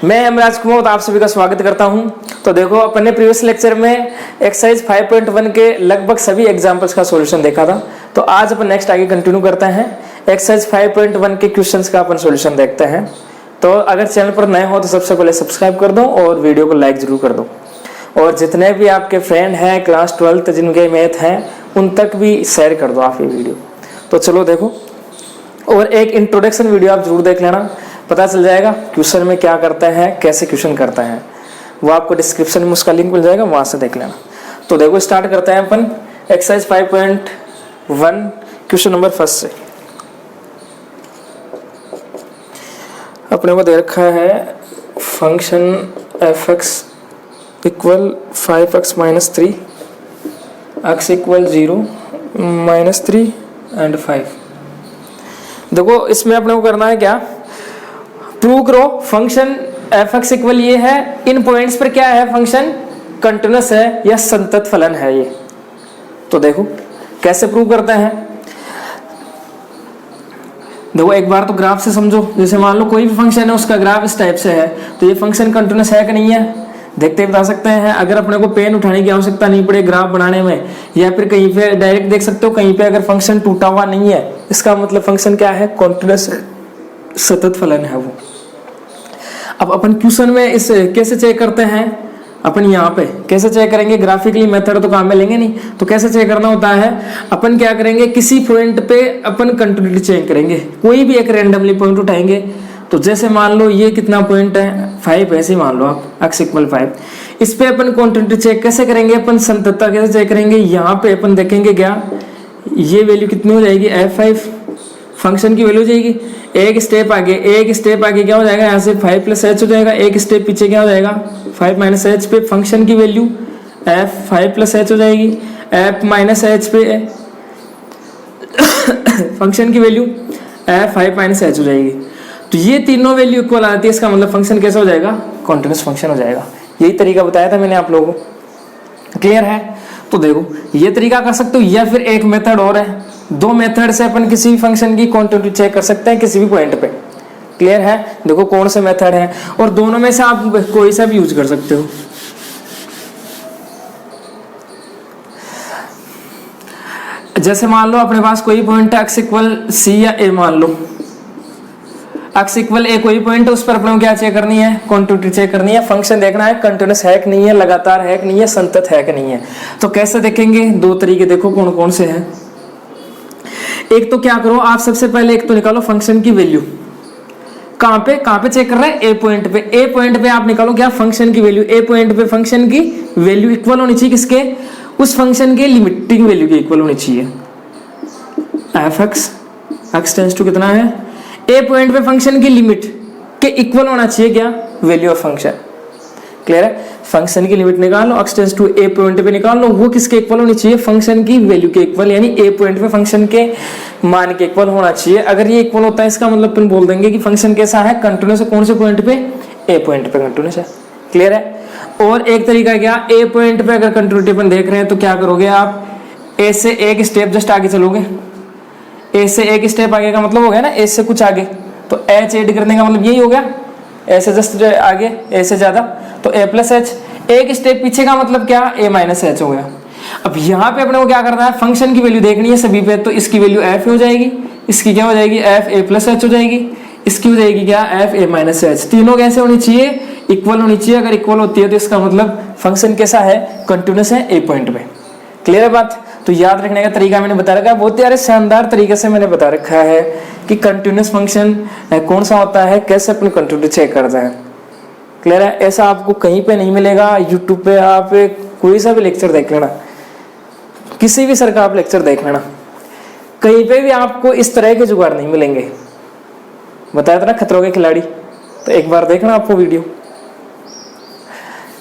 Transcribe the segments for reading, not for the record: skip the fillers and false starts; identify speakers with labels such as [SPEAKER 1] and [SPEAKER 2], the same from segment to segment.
[SPEAKER 1] मैं हेमराज कुमार आप सभी का स्वागत करता हूं। तो देखो, अपने प्रीवियस लेक्चर में एक्सरसाइज 5.1 के लगभग सभी एग्जांपल्स का सॉल्यूशन देखा था। तो आज अपन नेक्स्ट आगे कंटिन्यू करते हैं, एक्सरसाइज 5.1 के क्वेश्चंस का अपन सॉल्यूशन देखते हैं। तो अगर चैनल पर नए हो तो सबसे पहले सब्सक्राइब कर दो और वीडियो को लाइक जरूर कर दो, और जितने भी आपके फ्रेंड हैं क्लास 12th जिनके मैथ हैं उन तक भी शेयर कर दो आप ये वीडियो। तो चलो देखो, और एक इंट्रोडक्शन वीडियो आप जरूर देख लेना, पता चल जाएगा क्वेश्चन में क्या करता है, कैसे क्वेश्चन करता है, वो आपको डिस्क्रिप्शन में उसका लिंक मिल जाएगा, वहां से देख लेना। तो देखो, स्टार्ट करते हैं अपन एक्सरसाइज 5.1 क्वेश्चन नंबर फर्स्ट से। अपने को दे रखा है function f(x) equal 5x minus 3, x equal 0, -3 and 5। देखो, इसमें अपने को करना है क्या, प्रूव करो फंक्शन f(x) इक्वल ये है, इन पॉइंट्स पर क्या है, फंक्शन कंटिन्यूअस है या संतत फलन है ये। तो देखो कैसे प्रूव करते हैं। देखो, एक बार तो ग्राफ से समझो। जैसे मान लो कोई भी फंक्शन है, उसका ग्राफ इस टाइप से है, तो ये फंक्शन कंटिन्यूअस है कि नहीं है, देखते ही बता सकते हैं। अगर अपने को पेन उठाने की आवश्यकता नहीं पड़े ग्राफ बनाने में, या फिर कहीं पे डायरेक्ट देख सकते हो, कहीं पे अगर फंक्शन टूटा हुआ नहीं है, इसका मतलब फंक्शन क्या है, कंटिन्यूअस सतत फलन है वो। अब अपन क्वेश्चन में इस कैसे चेक करते हैं, अपन यहाँ पे कैसे चेक करेंगे, ग्राफिकली मेथड तो काम में लेंगे नहीं, तो कैसे चेक करना होता है, अपन क्या करेंगे, किसी पॉइंट पे अपन कंटिन्यूटी चेक करेंगे, कोई भी एक रैंडमली पॉइंट उठाएंगे। तो जैसे मान लो ये कितना पॉइंट है, 5, ऐसे मान लो आप, x इक्वल 5। इस पे अपन कंटिन्यूटी चेक कैसे करेंगे, अपन संततता कैसे चेक करेंगे, यहाँ पे अपन देखेंगे क्या, ये वैल्यू कितनी हो जाएगी, f5 फंक्शन की वैल्यू हो जाएगी। एक स्टेप आगे क्या हो जाएगा, यहाँ से 5 + h हो जाएगा, एक स्टेप पीछे क्या हो जाएगा, 5 - h पे फंक्शन की वैल्यू f 5 + h हो जाएगी, f - h पे फंक्शन की वैल्यू f 5 - h हो जाएगी। तो ये तीनों वैल्यू इक्वल आती है, इसका मतलब फंक्शन कैसा हो जाएगा, कॉन्टिन्यूअस फंक्शन हो जाएगा। यही तरीका बताया था मैंने आप लोगों को, क्लियर है। तो देखो, ये तरीका कर सकते हो, या फिर एक मेथड और है, दो मेथड से अपन किसी भी फंक्शन की क्वांटिटी चेक कर सकते हैं किसी भी पॉइंट पे, क्लियर है। देखो कौन से मेथड है, और दोनों में से आप कोई सा भी यूज कर सकते हो। जैसे मान लो अपने पास कोई पॉइंट है x इक्वल c या a, मान लो x इक्वल a कोई पॉइंट है, उस पर अपने को क्या चेक करनी है, क्वांटिटी चेक करनी है, फंक्शन देखना है कंटिन्यूअस है कि नहीं है, लगातार है कि नहीं है, संतत है कि नहीं है। तो कैसे देखेंगे, दो तरीके देखो कौन कौन से हैं। एक तो क्या करो आप, सबसे पहले एक तो निकालो फंक्शन की वैल्यू, कहां पे चेक कर रहे हैं, ए पॉइंट पे आप निकालो क्या, फंक्शन की वैल्यू। ए पॉइंट पे फंक्शन की वैल्यू इक्वल होनी चाहिए किसके, उस फंक्शन के लिमिटिंग वैल्यू के इक्वल होनी चाहिए। f(x) x टेंड्स टू कितना है, ए पॉइंट पे फंक्शन की लिमिट के इक्वल होना चाहिए क्या, वैल्यू ऑफ फंक्शन, क्लियर है। फंक्शन की लिमिट निकालो, x tends to A point पे निकाल लो, वो किसके इक्वल होनी चाहिए, फंक्शन की वैल्यू के इक्वल, यानी ए पॉइंट पे फंक्शन के मान के इक्वल होना चाहिए। अगर ये इक्वल होता है, इसका मतलब अपन बोल देंगे कि फंक्शन कैसा है, कंटिन्यूअस है। कौन से पॉइंट पे, ए पॉइंट पे कंटिन्यूअस है, क्लियर है। और एक तरीका क्या, ए पॉइंट पे अगर कंटिन्यूटी अपन देख रहे हैं तो क्या करोगे आप, ए से एक स्टेप जस्ट आगे चलोगे, ए से एक स्टेप आगे का मतलब हो गया ना, ए से कुछ आगे, तो h ऐड करने का मतलब यही हो गया, ए से जस्ट आगे, ए से ज्यादा, तो a + h। एक स्टेप पीछे का मतलब क्या, a - h हो गया। अब यहाँ पे अपने को क्या करना है, फंक्शन की वैल्यू देखनी है सभी पे, तो इसकी वैल्यू f हो जाएगी, इसकी क्या हो जाएगी, f a + h हो जाएगी, इसकी हो जाएगी क्या, f a - h। तीनों कैसे होनी चाहिए, इक्वल होनी चाहिए। अगर इक्वल होती है तो इसका मतलब फंक्शन कैसा है, कंटिन्यूअस है ए पॉइंट पे, क्लियर है बात। तो याद रखने का तरीका मैंने बता रखा है, बहुत ही शानदार तरीके से मैंने बता रखा है कि कंटिन्यूअस फंक्शन कौन सा होता है, कैसे अपनी कंटिन्यूटी चेक करता है, क्लियर है। ऐसा आपको कहीं पे नहीं मिलेगा, यूट्यूब पे आप कोई सा भी लेक्चर देख लेना, किसी भी सर का आप लेक्चर देख लेना, कहीं पे भी आपको इस तरह के जुगाड़ नहीं मिलेंगे। बताया था ना खतरों के खिलाड़ी, तो एक बार देखना आपको वीडियो,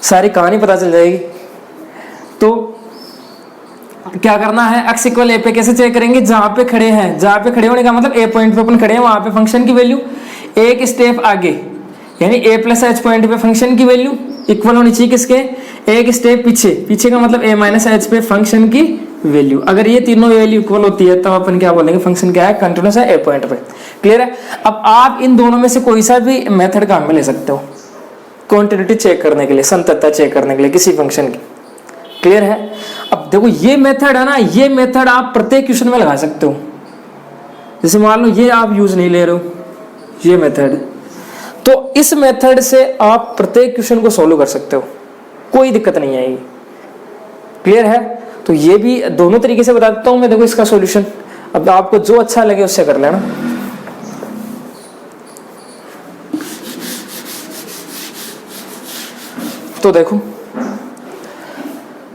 [SPEAKER 1] सारी कहानी पता चल जाएगी। तो क्या करना है, x इक्वल a पे कैसे चेक करेंगे, जहां पे खड़े हैं, जहां पे खड़े होने का मतलब ए पॉइंट पे अपन खड़े हैं, वहां पे फंक्शन की वैल्यू एक स्टेप आगे, यानी a + h पॉइंट पे फंक्शन की वैल्यू इक्वल होनी चाहिए किसके, एक स्टेप पीछे का मतलब a - h पे फंक्शन की वैल्यू। अगर ये तीनों वैल्यू इक्वल होती है तो अपन क्या बोलेंगे, फंक्शन क्या है, कंटिन्यूअस है ए पॉइंट पे, क्लियर है। अब आप इन दोनों में से कोई सा भी मेथड काम में ले सकते हो, क्वांटिटी चेक करने के लिए, संततता चेक करने के लिए किसी फंक्शन की। क्लियर है? अब देखो ये मेथड है ना, ये मेथड आप प्रत्येक क्वेश्चन में लगा सकते हो। जैसे मान लो ये आप यूज नहीं ले रहे हो, ये मेथड, तो इस मेथड से आप प्रत्येक क्वेश्चन को सॉल्व कर सकते हो, कोई दिक्कत नहीं आएगी। क्लियर है? तो ये भी दोनों तरीके से बता देता हूं मैं। देखो इसका सॉल्यूशन, अब आपको जो अच्छा लगे उससे कर लेना। तो देखो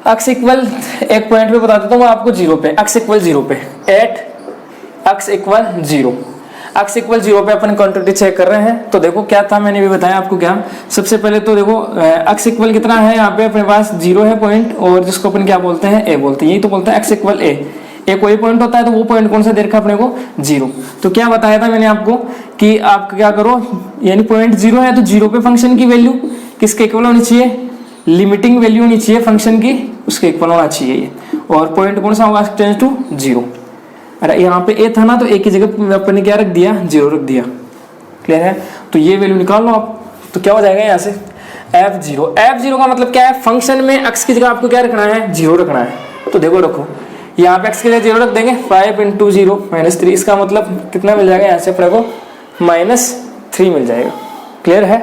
[SPEAKER 1] x इक्वल, एक पॉइंट पे बता देता हूँ आपको 0 पे, x इक्वल 0 पे, at x equal 0, x equal 0 पे अपन क्वांटिटी चेक कर रहे हैं। तो देखो क्या था, मैंने भी बताया आपको क्या। सबसे पहले तो देखो x इक्वल कितना है, यहाँ पे अपने पास 0 है पॉइंट, और जिसको अपन क्या बोलते हैं, a बोलते हैं। यही तो बोलते हैं x इक्वल a कोई पॉइंट होता है, तो वो पॉइंट कौन सा दे रखा अपने को, 0। तो क्या बताया था मैंने आपको कि आप क्या करो, यानी पॉइंट 0 है तो 0 पे फंक्शन की वैल्यू किसके इक्वल होनी चाहिए, लिमिटिंग वैल्यू होनी चाहिए फंक्शन की, उसके इक्वल होना चाहिए ये। और पॉइंट कौन सा होगा, टेंड्स टू 0। अरे यहाँ पे a था ना, तो a की जगह अपन ने क्या रख दिया, 0 रख दिया। क्लियर है? तो ये वैल्यू निकाल लो आप, तो क्या हो जाएगा यहाँ से f0। f0 का मतलब क्या है, फंक्शन में x की जगह आपको क्या रखना है, 0 रखना है। तो देखो रखो, यहाँ पे x की जगह 0 रख देंगे, 5 × 0 -3, इसका मतलब कितना मिल जाएगा यहाँ से अपने को, -3 मिल जाएगा। क्लियर है?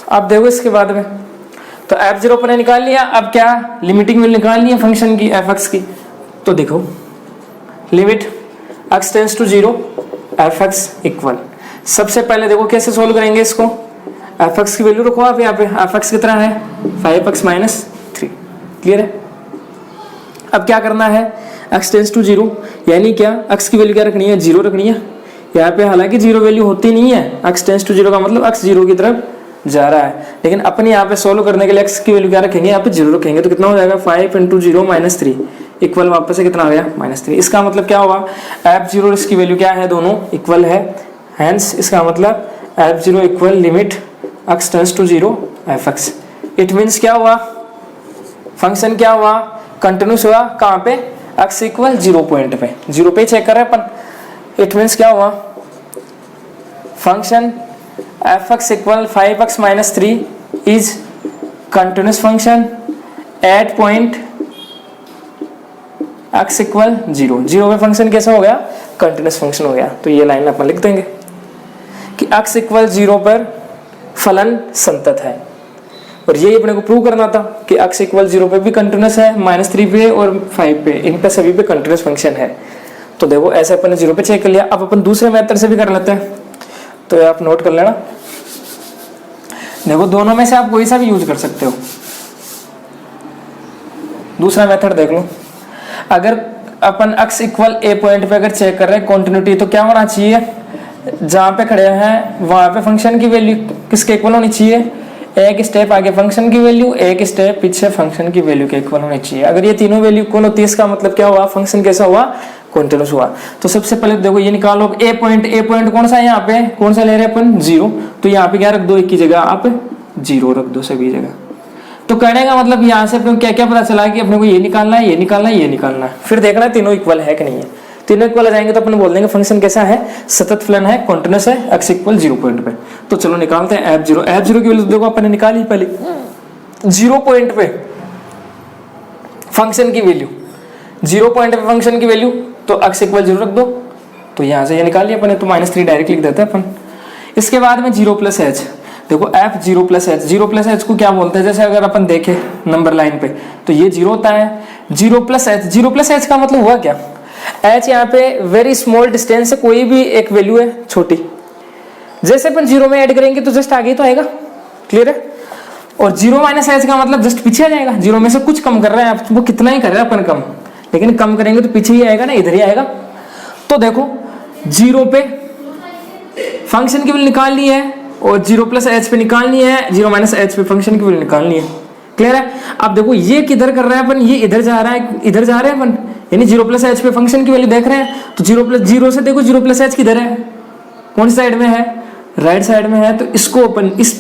[SPEAKER 1] अब देखो इसके बाद में, तो f0 अपने निकाल लिया। अब क्या, लिमिटिंग वैल्यू निकालनी है फंक्शन की, fx की। तो देखो limit x tends to 0 fx equal, सबसे पहले देखो कैसे सोल्व करेंगे इसको। fx की वैल्यू रखो आप यहाँ पे, fx कितना है, 5x - 3। क्लियर है? अब क्या करना है, x टेंड्स टू 0, यानी क्या, x की वैल्यू क्या रखनी है, 0 रखनी है। यहाँ पे हालांकि 0 वैल्यू होती नहीं है, x टेंड्स टू 0 का मतलब x 0 की तरफ जा रहा है, लेकिन अपन यहाँ पे सोल्व करने के लिए x की वैल्यू क्या रखेंगे, यहाँ पे 0 रखेंगे। तो कितना हो जाएगा, 5 × 0 -3 इक्वल, वापस से कितना आ गया, -3। इसका मतलब क्या होगा, f0 और इसकी वैल्यू क्या है, दोनों इक्वल है। हेंस इसका मतलब f0 equal limit x tends to 0 fx। It means क्या हुआ, फंक्शन क्या हुआ, कंटिन्यूस हुआ। कहाँ पे, x इक्वल 0 पॉइंट पे, 0 पे चेक कर रहे हैं अपन। इट मीन्स क्या हुआ, function fx equal 5x - 3 is continuous function at point x equal 0। 0 पे फंक्शन कैसा हो गया, कंटिन्यूस फंक्शन हो गया। तो ये लाइन अपन लिख देंगे कि x इक्वल 0 पर फलन संतत है, और यही अपने को प्रूव करना था कि x इक्वल 0 पे भी कंटिन्यूस है, -3 पे और 5 पे, इन पे सभी पे कंटिन्यूस फंक्शन है। तो देखो ऐसे अपन ने 0 पे चेक कर लिया। अब अपन दूसरे मेथड से भी कर लेते हैं, तो आप नोट कर लेना। देखो दोनों में से आप कोई सा भी यूज कर सकते हो। दूसरा मेथड देख लो, अगर अपन x इक्वल a पॉइंट पे अगर चेक कर रहे हैं कॉन्टिन्यूटी, तो क्या होना चाहिए, जहां पे खड़े हैं वहां पे फंक्शन की वैल्यू किसके इक्वल होनी चाहिए, एक स्टेप आगे फंक्शन की वैल्यू, एक स्टेप पीछे फंक्शन की वैल्यू के इक्वल होनी चाहिए। अगर ये तीनों वैल्यू इक्वल होती है, इसका मतलब क्या हुआ, फंक्शन कैसा हुआ, कॉन्टिन्यूस हुआ। तो सबसे पहले देखो ये निकालो, a पॉइंट कौन सा है, यहाँ पे कौन सा ले रहे हैं अपन, 0। तो यहाँ पे क्या रख दो, एक की जगह आप 0 रख दो सभी जगह। तो कहने का मतलब यहाँ से अपने क्या क्या पता चला कि अपने को ये निकालना है, ये निकालना है, ये निकालना है, फिर देखना है तीनों इक्वल है कि नहीं है। तीनों इक्वल आ जाएंगे तो अपन बोल देंगे फंक्शन कैसा है, सतत फलन है, कॉन्टिन्यूस है, x इक्वल 0 पॉइंट पे। तो चलो निकालते हैं f0। f0 की वैल्यू देखो अपन ने निकाली पहले, 0 पॉइंट पे फंक्शन की वैल्यू, 0 पॉइंट पे फंक्शन की वैल्यू, तो x इक्वल 0 रख दो। तो यहाँ से ये निकालिए अपन ने, तो -3 डायरेक्ट लिख देते हैं अपन। इसके बाद में 0 + h, देखो f0 + h, 0 + h को क्या बोलते हैं, जैसे अगर अपन देखें नंबर लाइन पे, तो ये 0 होता है, 0 + h। 0 + h का मतलब हुआ क्या, h यहाँ पे वेरी स्मॉल डिस्टेंस से कोई भी एक वैल्यू है छोटी, जैसे अपन 0 में ऐड करेंगे तो जस्ट आगे तो आएगा। क्लियर है? और 0 - h का मतलब जस्ट पीछे आ जाएगा। 0 में से कुछ कम कर रहे हैं, वो कितना ही कर रहे हैं अपन कम, लेकिन कम करेंगे तो पीछे ही आएगा ना, इधर ही आएगा। तो देखो 0 पे फंक्शन की वैल्यू निकालनी है और 0 + h पे निकालनी है, 0 - h पे फंक्शन की वैल्यू निकालनी है। क्लियर है? अब देखो ये किधर कर रहे हैं अपन, ये इधर जा रहा है, इधर जा रहे हैं अपन, यानी 0 + h पे फंक्शन की वैल्यू देख रहे हैं। तो 0 से देखो 0 + h किधर है, कौन सी साइड में है, राइट साइड में है। तो इसको अपन इस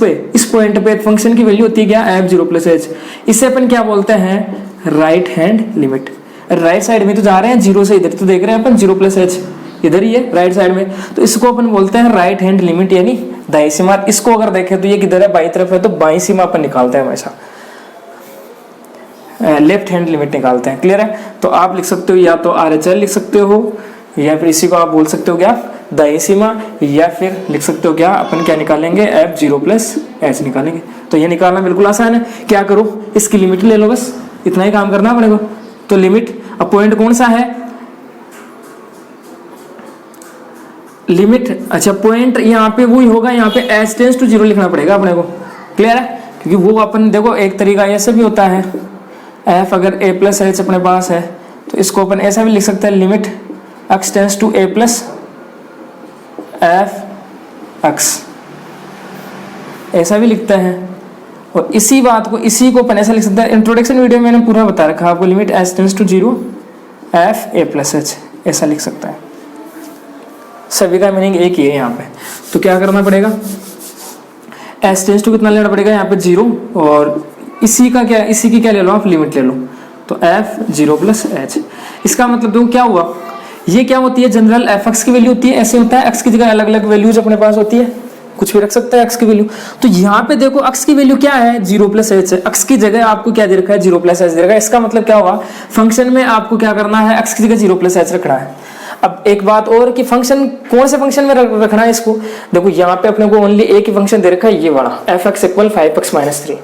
[SPEAKER 1] पॉइंट पे फंक्शन की वैल्यू होती है क्या, f0 + h। इसे अपन क्या बोलते हैं, right hand limit. Right side में तो जा रहे हैं 0 से इधर, तो देख रहे हैं अपन 0 + h, इधर ही है राइट साइड में, तो इसको अपन बोलते हैं राइट हैंड लिमिट यानी दाईं सीमा। इसको अगर देखें तो ये किधर है, बाईं तरफ है, तो बाईं सीमा अपन निकालते हैं हमेशा, लेफ्ट हैंड लिमिट निकालते हैं। क्लियर है? तो आप लिख सकते हो या तो RHL लिख सकते हो, या फिर इसी को आप बोल सकते हो क्या, दाईं सीमा, या फिर लिख सकते हो क्या, अपन क्या निकालेंगे, F0 प्लस H निकालेंगे। तो ये निकालना बिल्कुल आसान है। क्या करो, इसकी लिमिट ले लो, बस इतना ही काम करना है अपने को। तो लिमिट, अब पॉइंट कौन सा है, लिमिट, अच्छा पॉइंट यहाँ पे वही होगा, यहाँ पे H टेंस टू 0 लिखना पड़ेगा अपने को। क्लियर है? क्योंकि वो अपन देखो एक तरीका ऐसा भी होता है, F अगर A प्लस H अपने पास है तो इसको अपन ऐसा भी लिख सकते हैं, limit x tends to A plus F(x), ऐसा भी लिखते हैं। और इसी बात को, इसी को अपन ऐसा लिख सकते हैं, इंट्रोडक्शन वीडियो में मैंने पूरा बता रखा है आपको, limit h tends to 0 F A plus H, ऐसा लिख सकता है। सभी का मीनिंग एक ही है यहाँ पे। तो क्या करना पड़ेगा, h टेंस टू कितना लेना पड़ेगा यहाँ पे 0, और इसी का क्या, इसी की क्या ले लो आप, लिमिट ले लो, तो F0 प्लस H। इसका मतलब देखो क्या हुआ, ये क्या होती है, जनरल fx की वैल्यू होती है, ऐसे होता है x की जगह अलग अलग वैल्यूज अपने पास होती है, कुछ भी रख सकते हैं x की वैल्यू। तो यहाँ पे देखो x की वैल्यू क्या है, 0 प्लस H है, x की जगह आपको क्या दे रखा है, 0 प्लस H दे रखा है। इसका मतलब क्या होगा, फंक्शन में आपको क्या करना है, x की जगह 0 प्लस H रखना है। अब एक बात और कि फंक्शन कौन से फंक्शन में रखना है इसको, देखो यहाँ पे अपने को ओनली एक ही फंक्शन दे रखा है, ये वाला f(x) = 5x-3,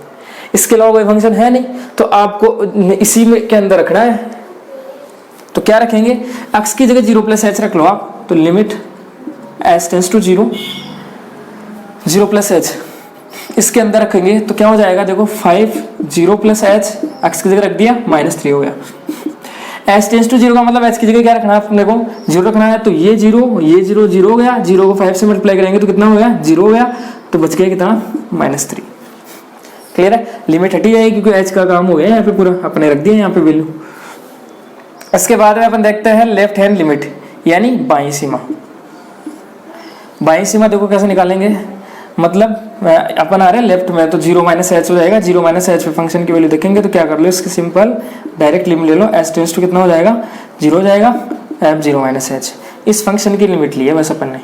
[SPEAKER 1] इसके अलावा कोई फंक्शन है नहीं, तो आपको इसी में के अंदर रखना है। तो क्या रखेंगे, x की जगह 0 प्लस H रख लो आप, तो limit h tends to 0 plus H इसके अंदर रखेंगे तो क्या हो जाएगा, देखो 5 0 प्लस H, x की जगह रख दिया, -3 हो गया। h टेंस टू 0 का मतलब h की जगह क्या रखना है अपने को, 0 रखना है, तो ये 0 ये 0 0 हो गया, 0 को 5 से मल्टीप्लाई करेंगे तो कितना हो गया, 0 हो गया, तो बच गया कितना, -3। क्लियर है? लिमिट हटी जाएगी क्योंकि h का काम हो गया यहाँ पे पूरा, अपने रख दिया यहाँ पे वैल्यू। इसके बाद में अपन देखते हैं लेफ्ट हैंड लिमिट यानी बाईं सीमा। बाईं सीमा देखो कैसे निकालेंगे, मतलब अपन आ रहे हैं लेफ्ट में, तो 0 माइनस H हो जाएगा, 0 माइनस H पे फंक्शन की वैल्यू देखेंगे तो क्या कर लो, इसकी सिंपल डायरेक्ट लिमिट ले लो, h टेंस टू कितना हो जाएगा, 0 हो जाएगा, F0 माइनस H, इस फंक्शन की लिमिट ली है बस अपन ने।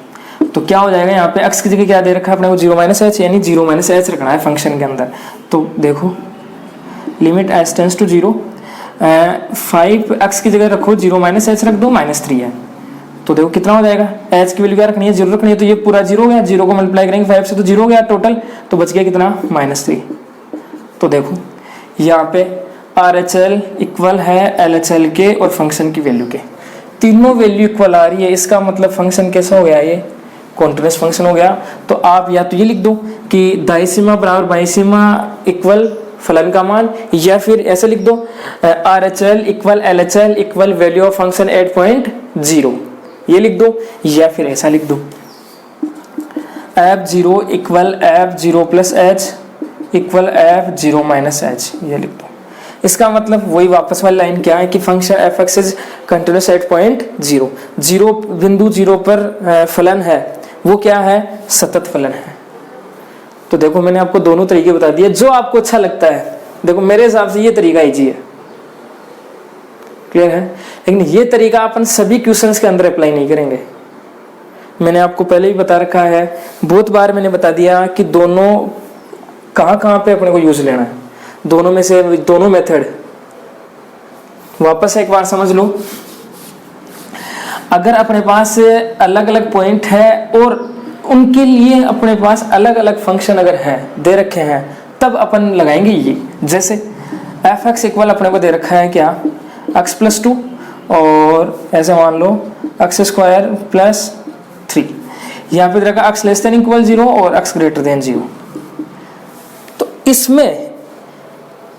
[SPEAKER 1] तो क्या हो जाएगा, यहाँ पे x की जगह क्या दे रखा है अपने को, 0 माइनस H, यानी 0 माइनस H रखना है फंक्शन के अंदर। तो देखो limit h tends to 0, 5x की जगह रखो, 0 माइनस H रख दो, -3 है, तो देखो कितना हो जाएगा, h की वैल्यू क्या रखनी है, 0 रखनी है, तो ये पूरा 0 हो गया, 0 को मल्टीप्लाई करेंगे 5 से तो 0 हो गया टोटल, तो बच गया कितना, -3। तो देखो यहाँ पे RHL इक्वल है LHL के और फंक्शन की वैल्यू के, तीनों वैल्यू इक्वल आ रही है, इसका मतलब फंक्शन कैसा हो गया, ये कॉन्टिन्यूअस फंक्शन हो गया। तो आप या तो ये लिख दो कि दाईं सीमा बराबर बाईं सीमा इक्वल फलन का मान, या फिर ऐसे लिख दो RHL equal LHL equal value of function 8.0, ये लिख दो, या फिर ऐसा लिख दो F0 equal F0 plus H equal F0 minus H, ये लिख दो। इसका मतलब वही वापस वाली लाइन क्या है कि फंक्शन f(x) इज कंटिन्यूअस 8.0, 0 बिंदु 0 पर फलन है, वो क्या है, सतत फलन है। तो देखो मैंने आपको दोनों तरीके बता दिए, जो आपको अच्छा लगता है। देखो मेरे हिसाब से ये तरीका इजी है, क्लियर है, लेकिन ये तरीका अपन सभी क्वेश्चंस के अंदर अप्लाई नहीं करेंगे। मैंने आपको पहले ही बता रखा है, बहुत बार मैंने बता दिया कि दोनों कहाँ पे अपने को यूज लेना है, दोनों में से दोनों मेथड वापस एक बार समझ लो। अगर अपने पास अलग अलग पॉइंट है और उनके लिए अपने पास अलग अलग फंक्शन अगर है दे रखे हैं, तब अपन लगाएंगे ये। जैसे f(x) इक्वल अपने को दे रखा है क्या, x+2 और ऐसे मान लो x² प्लस 3, यहाँ पे दे रखा x <= 0 और x <= 0। तो इसमें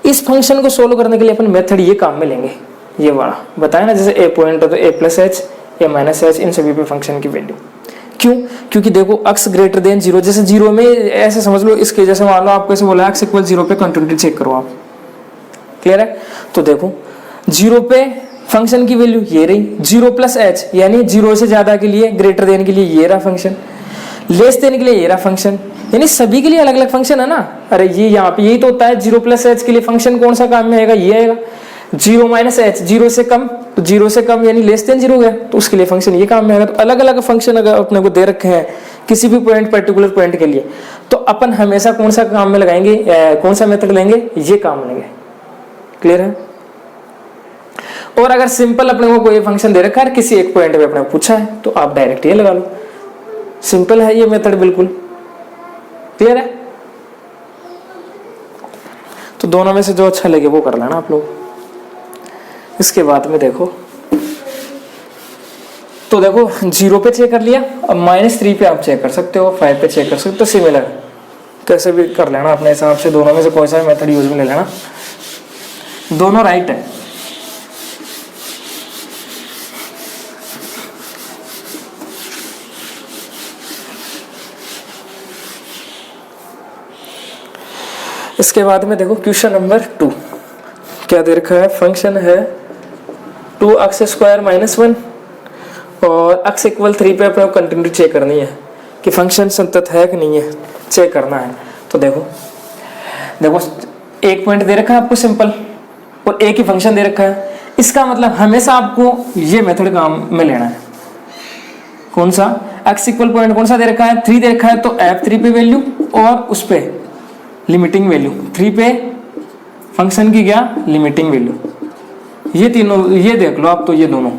[SPEAKER 1] इस फंक्शन को सोल्व करने के लिए अपन मेथड ये काम में लेंगे, ये वाला बताया ना, जैसे a पॉइंट हो तो a plus h, a minus h, इन सभी पे फंक्शन की वैल्यू। क्यों? क्योंकि देखो x <= 0, जैसे 0 में ऐसे समझ लो, इसके जैसे मान लो आपको ऐसे बोला x = 0 पे कंटिन्यूटी चेक करो आप, क्लियर है। तो देखो 0 पे फंक्शन की वैल्यू ये रही, 0 प्लस h यानी 0 से ज्यादा के लिए, ग्रेटर देन के लिए ये रहा फंक्शन, लेस देन के लिए ये रहा फंक्शन, यानी सभी के लिए अलग अलग फंक्शन है ना। अरे ये यहाँ पे यही तो होता है, 0 प्लस h के लिए फंक्शन कौन सा काम में आएगा, ये आएगा। जीरो माइनस एच, जीरो से कम, तो जीरो से कम यानी लेस देन जीरो गया, तो उसके लिए फंक्शन ये काम में आएगा। तो अलग अलग फंक्शन अगर अपने को दे रखे हैं किसी भी पॉइंट, पर्टिकुलर पॉइंट के लिए, तो अपन हमेशा कौन सा काम में लगाएंगे, कौन सा मेथड लेंगे, ये काम लेंगे। क्लियर है? और अगर सिंपल अपने को कोई फंक्शन दे रखा है किसी एक पॉइंट पे अपने को पूछा है, तो आप डायरेक्ट ये लगा लो। सिंपल है ये मेथड, बिल्कुल क्लियर है। तो दोनों में से जो अच्छा लगे वो कर लेना आप लोग। इसके बाद में देखो, तो देखो 0 पे चेक कर लिया, अब -3 पे आप चेक कर सकते हो, 5 पे चेक कर सकते हो, सिमिलर कैसे भी कर लेना अपने हिसाब से। दोनों में से कोई सा भी मेथड यूज में ले लेना, दोनों राइट है। इसके बाद में देखो क्वेश्चन नंबर 2 क्या दे रखा है, फंक्शन है 2x² -1 और x = 3 पे अपने कंटिन्यूटी चेक करनी है कि फंक्शन संतत है कि नहीं है, चेक करना है। तो देखो एक पॉइंट दे रखा है आपको सिंपल, और एक ही फंक्शन दे रखा है। इसका मतलब हमेशा आपको ये मेथड काम में लेना है। कौन सा, x = पॉइंट कौन सा दे रखा है, 3 दे रखा है, तो f3 पे वैल्यू और उस पे लिमिटिंग वैल्यू, 3 पे फंक्शन की क्या लिमिटिंग वैल्यू, ये तीनों ये देख लो आप। तो ये दोनों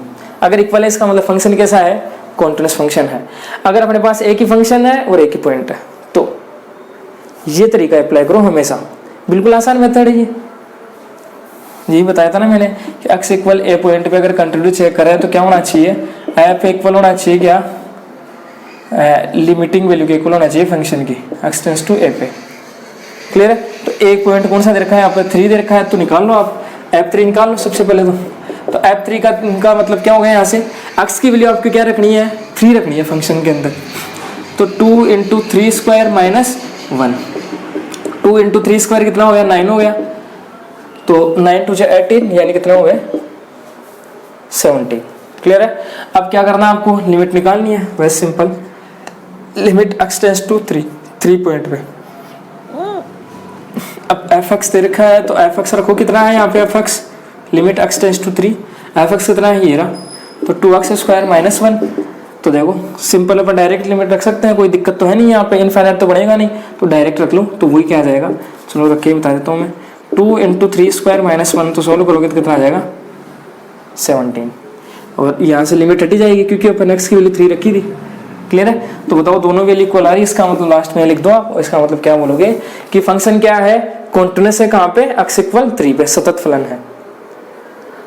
[SPEAKER 1] अगर इक्वल है, इसका मतलब फंक्शन कैसा है, कॉन्टिन्यूस फंक्शन है। अगर अपने पास एक ही फंक्शन है और एक ही पॉइंट है, तो ये तरीका अप्लाई करो हमेशा, बिल्कुल आसान मेथड है ये। यही बताया था ना मैंने कि x = a पॉइंट पे अगर कंटिन्यूटी चेक करें तो क्या होना चाहिए, f इक्वल होना चाहिए क्या, लिमिटिंग वैल्यू के इक्वल होना चाहिए फंक्शन की, x → a पे। क्लियर है? तो एक पॉइंट कौन सा दे रखा है, यहाँ पे 3 दे रखा है, तो निकाल लो आप f3 निकाल लो सबसे पहले। तो f3 का मतलब क्या हो गया, यहाँ से x की वैल्यू आपको क्या रखनी है, 3 रखनी है फंक्शन के अंदर। तो 2 × 3² - 1, 2 × 3² कितना हो गया, 9 हो गया। तो 9 × 2 = 18 यानी कितना हो गया, 17। क्लियर है? अब क्या करना है आपको, लिमिट निकालनी है, वैसे सिंपल लिमिट x → 3 पॉइंट पे। अब f(x) दे रखा है, तो f(x) रखो कितना है यहाँ पे, f(x) लिमिट x → 3, f(x) कितना है ये रहा, तो 2x² - 1। तो देखो सिंपल अपन डायरेक्ट लिमिट रख सकते हैं, कोई दिक्कत तो है नहीं यहाँ पे, इनफाइनाइट तो बढ़ेगा नहीं, तो डायरेक्ट रख लो, तो वही क्या आ जाएगा। चलो रख के बता देता हूँ मैं, 2 × 3² - 1, तो सोल्व करोगे तो कितना आ जाएगा, 17। और यहाँ से लिमिट हटी जाएगी क्योंकि अपन x की वैल्यू 3 रखी थी। क्लियर है? तो बताओ दोनों वैल्यू इक्वल आ रही है, इसका मतलब लास्ट में लिख दो आप। इसका मतलब क्या बोलोगे कि फंक्शन क्या है, कॉन्टिन्यूस है, कहाँ पे, x = 3 पे, सतत फलन है।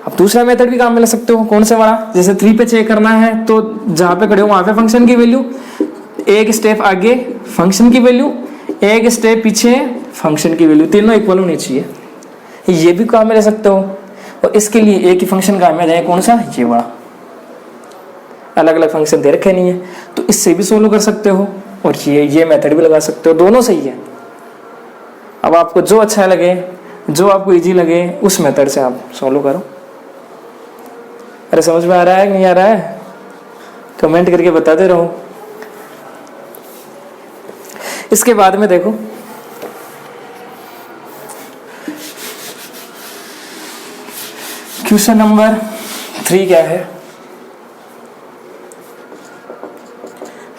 [SPEAKER 1] अब दूसरा मेथड भी काम में ले सकते हो, कौन से वाला, जैसे 3 पे चेक करना है, तो जहाँ पे खड़े हो वहाँ पे फंक्शन की वैल्यू, एक स्टेप आगे फंक्शन की वैल्यू, एक स्टेप पीछे फंक्शन की वैल्यू, तीनों इक्वल होनी चाहिए। ये भी काम में ले सकते हो, और इसके लिए एक ही फंक्शन काम में जाए, कौन सा, ये वाला। अलग अलग फंक्शन दे रखे नहीं है, तो इससे भी सोल्व कर सकते हो, और ये मेथड भी लगा सकते हो, दोनों सही है। अब आपको जो अच्छा लगे, जो आपको इजी लगे, उस मेथड से आप सोल्व करो। अरे समझ में आ रहा है कि नहीं आ रहा है, कमेंट करके बताते रहो। इसके बाद में देखो क्वेश्चन नंबर 3 क्या है,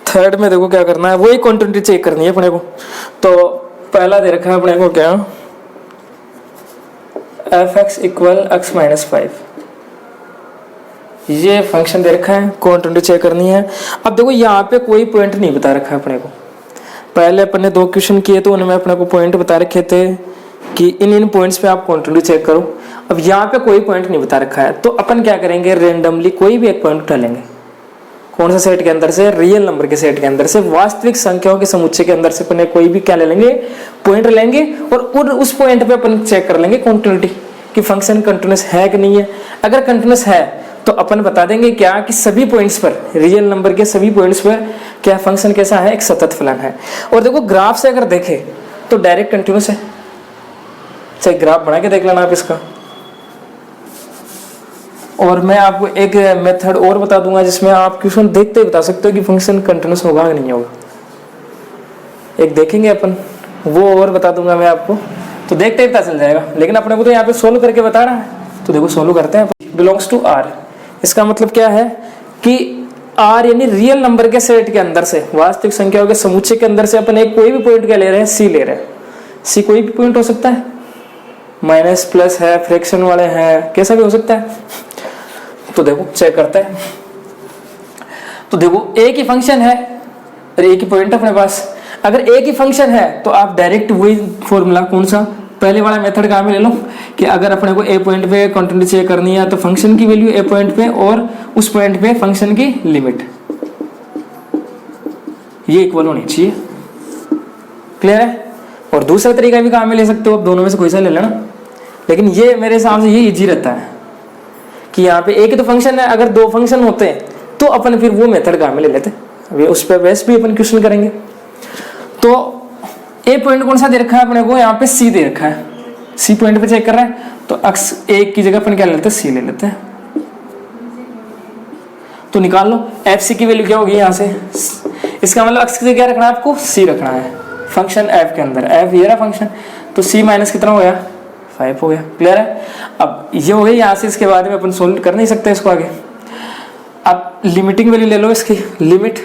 [SPEAKER 1] थर्ड में देखो क्या करना है, वही क्वांटिटी चेक करनी है अपने को। तो पहला दे रखा है अपने को क्या, f(x) = x - 5, ये फंक्शन दे रखा है, क्वांटिटी चेक करनी है। अब देखो यहाँ पे कोई पॉइंट नहीं बता रखा है अपने को, पहले अपन ने 2 क्वेश्चन किए तो उनमें अपने को पॉइंट बता रखे थे कि इन पॉइंट्स पे आप क्वांटिटी चेक करो। अब यहाँ पे कोई पॉइंट नहीं बता रखा है, तो अपन क्या करेंगे, रेंडमली कोई भी एक पॉइंट उठा लेंगे। कौन सा सेट के अंदर से, रियल नंबर के सेट के अंदर से, वास्तविक संख्याओं के समुच्चय के अंदर से अपन कोई भी क्या ले लेंगे, पॉइंट लेंगे, और उस पॉइंट पे अपन चेक कर लेंगे क्वांटिटी कि फंक्शन कंटिन्यूअस है कि नहीं है। अगर कंटिन्यूअस है तो अपन बता देंगे क्या कि सभी पॉइंट्स पर, रियल नंबर के सभी पॉइंट्स पर क्या फंक्शन कैसा है, एक सतत फलन है। और देखो ग्राफ से अगर देखें तो डायरेक्ट कंटिन्यूअस है। चाहे ग्राफ बना के देख लेना आप इसका। और मैं आपको एक मेथड और बता दूंगा जिसमें आप क्वेश्चन देखते ही बता सकते हो कि फंक्शन कंटिन्यूअस होगा कि नहीं होगा। एक देखेंगे अपन, वो और बता दूंगा मैं आपको, तो देखते ही पता चल जाएगा। लेकिन अपने को तो यहाँ पे सोल्व करके बता रहा है, तो देखो सोल्व करते हैं, बिलोंग्स टू आर। इसका मतलब क्या है कि आर यानी रियल नंबर के सेट के अंदर से, वास्तविक संख्याओं के समुच्चय के अंदर से अपन एक कोई भी पॉइंट क्या ले रहे हैं, सी ले रहे हैं। सी कोई भी पॉइंट हो सकता है, माइनस प्लस है, फ्रैक्शन वाले हैं, कैसा भी हो सकता है। तो देखो चेक करते हैं। तो देखो एक ही फंक्शन है और एक ही पॉइंट अपने पास। अगर एक ही फंक्शन है तो आप डायरेक्ट वही फॉर्मूला, कौन सा, पहले वाला मेथड काम में ले लो कि अगर अपने को ए पॉइंट पे कंटिन्यूटी चेक करनी है तो फंक्शन की वैल्यू ए पॉइंट पे और उस पॉइंट पे फंक्शन की लिमिट ये इक्वल होनी चाहिए। क्लियर है? और दूसरा तरीका भी काम में ले सकते हो, आप दोनों में से कोई सा ले लेना, लेकिन ये मेरे हिसाब से ये इजी रहता है कि यहाँ पे एक ही तो फंक्शन है। अगर दो फंक्शन होते हैं तो अपन फिर वो मेथड काम में ले लेते, अभी उस पर वैसे भी अपन क्वेश्चन करेंगे। तो ए पॉइंट कौन सा दे रखा है अपने को, यहाँ पे सी दे रखा है, सी पॉइंट पे चेक कर रहा है तो अक्स एक की जगह अपन क्या ले लेते हैं, सी ले लेते हैं। तो निकाल लो एफ सी की वैल्यू क्या होगी यहाँ से, इसका मतलब अक्स की जगह क्या रखना है आपको, सी रखना है फंक्शन एफ के अंदर। एफ ये रहा फंक्शन, तो सी माइनस कितना हो गया, 5 हो गया। क्लियर है? अब ये हो गई यहाँ से, इसके बाद में अपन सोल्व कर नहीं सकते इसको आगे। अब लिमिटिंग वैल्यू ले लो इसकी, limit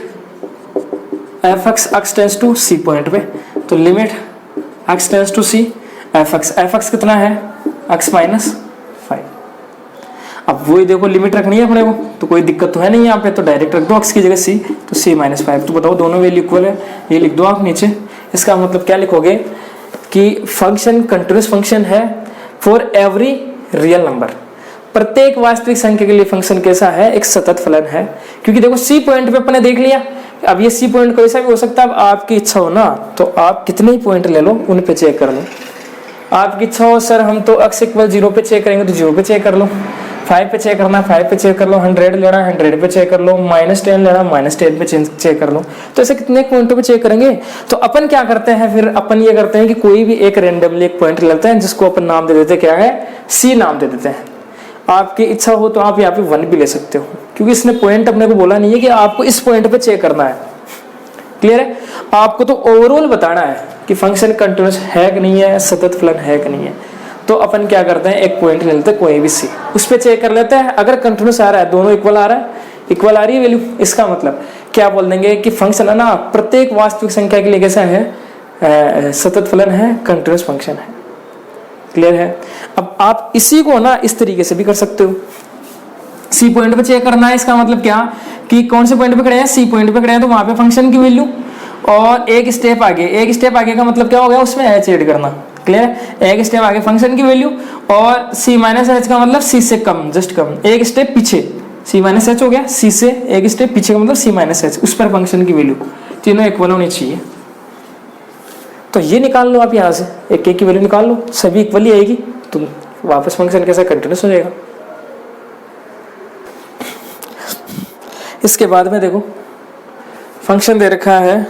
[SPEAKER 1] F X tends to C point पे, तो limit X tends to C F X कितना है, एक्स माइनस 5। अब वही देखो लिमिट रखनी है अपने को, तो कोई दिक्कत तो है नहीं यहाँ पे, तो डायरेक्ट रख दो एक्स की जगह सी, तो सी माइनस 5। तो बताओ दोनों वैल्यू इक्वल है, ये लिख दो आप नीचे। इसका मतलब क्या लिखोगे कि फंक्शन कंटिन्यूअस फंक्शन है फॉर एवरी रियल नंबर, प्रत्येक वास्तविक संख्या के लिए फंक्शन कैसा है, एक सतत फलन है। क्योंकि देखो सी पॉइंट पे अपने देख लिया, अब ये सी पॉइंट कैसा भी हो सकता है। अब आपकी इच्छा हो ना तो आप कितने ही पॉइंट ले लो, उन पे चेक कर लो। आपकी इच्छा हो सर हम तो x इक्वल 0 पे चेक करेंगे तो 0 पे चेक कर लो, 5 पे चेक करना 5 पे चेक कर लो, 100 लेना 100 पे चेक कर लो, -10 लेना -10 पे चेक कर लो। तो ऐसे कितने पॉइंटों पे चेक करेंगे। तो अपन क्या करते हैं फिर, अपन ये करते हैं कि कोई भी एक रेंडमली एक पॉइंट लेते हैं जिसको अपन नाम दे देते हैं, क्या है, सी नाम दे देते हैं। आपकी इच्छा हो तो आप यहाँ पे 1 भी ले सकते हो, क्योंकि इसने पॉइंट अपने को बोला नहीं है कि आपको इस पॉइंट पे चेक करना है। क्लियर है? आपको तो ओवरऑल बताना है कि फंक्शन कंटिन्यूअस है कि नहीं है, सतत फलन है कि नहीं है। तो अपन क्या करते हैं, एक पॉइंट ले लेते हैं कोई भी सी, उस पर चेक कर लेते हैं। अगर कंटिन्यूअस आ रहा है, दोनों इक्वल आ रहा है, इक्वल आ रही है वैल्यू, इसका मतलब क्या बोल देंगे कि फंक्शन है ना प्रत्येक वास्तविक संख्या के लिए कैसा है, सतत फलन है, कंटिन्यूअस फंक्शन है। क्लियर है? अब आप इसी को ना इस तरीके से भी कर सकते हो, सी पॉइंट पे चेक करना है। इसका मतलब क्या कि कौन से पॉइंट पे खड़े हैं, सी पॉइंट पे खड़े हैं, तो वहां पे फंक्शन की वैल्यू और एक स्टेप आगे का मतलब क्या हो गया, उसमें एच ऐड करना। क्लियर है? एक स्टेप आगे फंक्शन की वैल्यू और सी माइनस एच का मतलब सी से कम, जस्ट कम, एक स्टेप पीछे सी माइनस एच हो गया, सी से एक स्टेप पीछे का मतलब सी माइनस एच, उस पर फंक्शन की वैल्यू, तीनों इक्वल होनी चाहिए। तो ये निकाल लो आप यहाँ से, एक की वैल्यू निकाल लो, सभी इक्वली आएगी तो वापस फंक्शन कैसा कंटिन्यूअस हो जाएगा। इसके बाद में देखो फंक्शन दे रखा है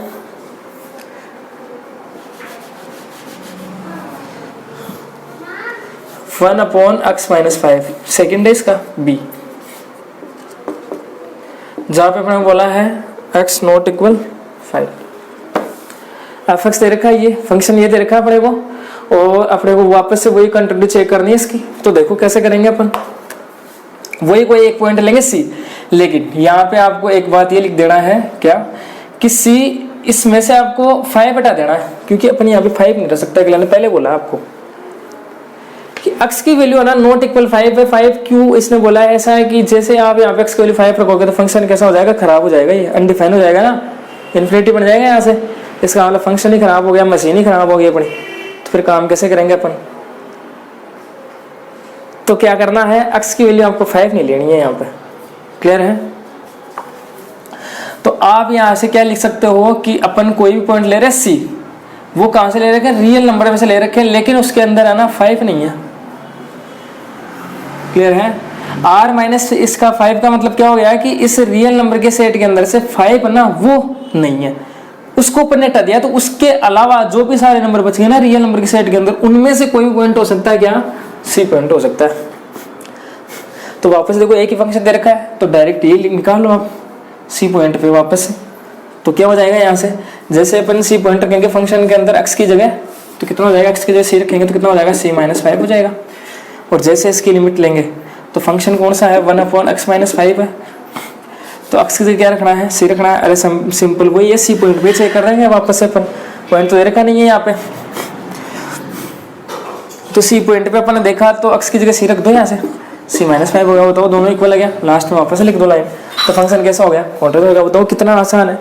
[SPEAKER 1] 1/x-5, सेकेंड है इसका बी, जहां पे अपने बोला है x not equal 5। F X दे रखा है, ये फंक्शन ये दे रखा है अपने को, और अपने को वापस से वही कंटिन्यूटी चेक करनी है इसकी। तो देखो कैसे करेंगे अपन, वही कोई एक पॉइंट लेंगे सी, लेकिन यहाँ पे आपको एक बात ये लिख देना है क्या कि सी इसमें से आपको 5 हटा देना है, क्योंकि अपन यहाँ पे 5 नहीं रह सकता, मैंने पहले बोला आपको कि x की वैल्यू है ना नॉट इक्वल 5 है। 5 क्यों इसने बोला है, ऐसा है कि जैसे आप यहाँ पे x की वैल्यू 5 रखोगे तो फंक्शन कैसा हो जाएगा, खराब हो जाएगा, ये अनडिफाइन हो जाएगा ना, इन्फिनिटी बन जाएगा यहाँ से। इसका मतलब फंक्शन ही खराब हो गया, मशीन ही खराब हो गई अपनी, तो फिर काम कैसे करेंगे अपन। तो क्या करना है, x की वैल्यू आपको 5 नहीं लेनी है यहाँ पे। क्लियर है? तो आप यहाँ से क्या लिख सकते हो कि अपन कोई भी पॉइंट ले रहे हैं सी, वो कहां से ले रखे हैं, रियल नंबर में से ले रखे हैं, लेकिन उसके अंदर है ना 5 नहीं है। क्लियर है? r माइनस इसका 5 का मतलब क्या हो गया कि इस रियल नंबर के सेट के अंदर से 5 ना वो नहीं है, उसको अपन ने हटा दिया। तो उसके अलावा जो भी सारे नंबर बच गए ना रियल नंबर के सेट के अंदर, उनमें से कोई भी पॉइंट हो सकता है, क्या, सी पॉइंट हो सकता है। तो वापस देखो एक ही फंक्शन दे रखा है, तो डायरेक्ट ये निकालो आप सी पॉइंट पे वापस से। तो क्या हो जाएगा यहाँ से, जैसे अपन सी पॉइंट रखेंगे फंक्शन के अंदर x की जगह, तो कितना हो जाएगा, x की जगह सी रखेंगे तो कितना हो जाएगा, सी माइनस 5 हो जाएगा। और जैसे इसकी लिमिट लेंगे तो फंक्शन कौन सा है 1/x-5 है, तो x की जगह क्या रखना है, c रखना है। अरे सिंपल वही है, c पॉइंट पे चेक कर रहे हैं वापस से अपन, पॉइंट तो दे रखा नहीं है यहाँ पे, तो c पॉइंट पे अपन ने देखा तो x की जगह c रख दो, यहाँ से c-5 हो गया, बताओ दोनों इक्वल आ गया, लास्ट में वापस लिख दो लाइन, तो फंक्शन कैसा हो गया, कॉन्टिन्यूस हो गया। बताओ कितना आसान है,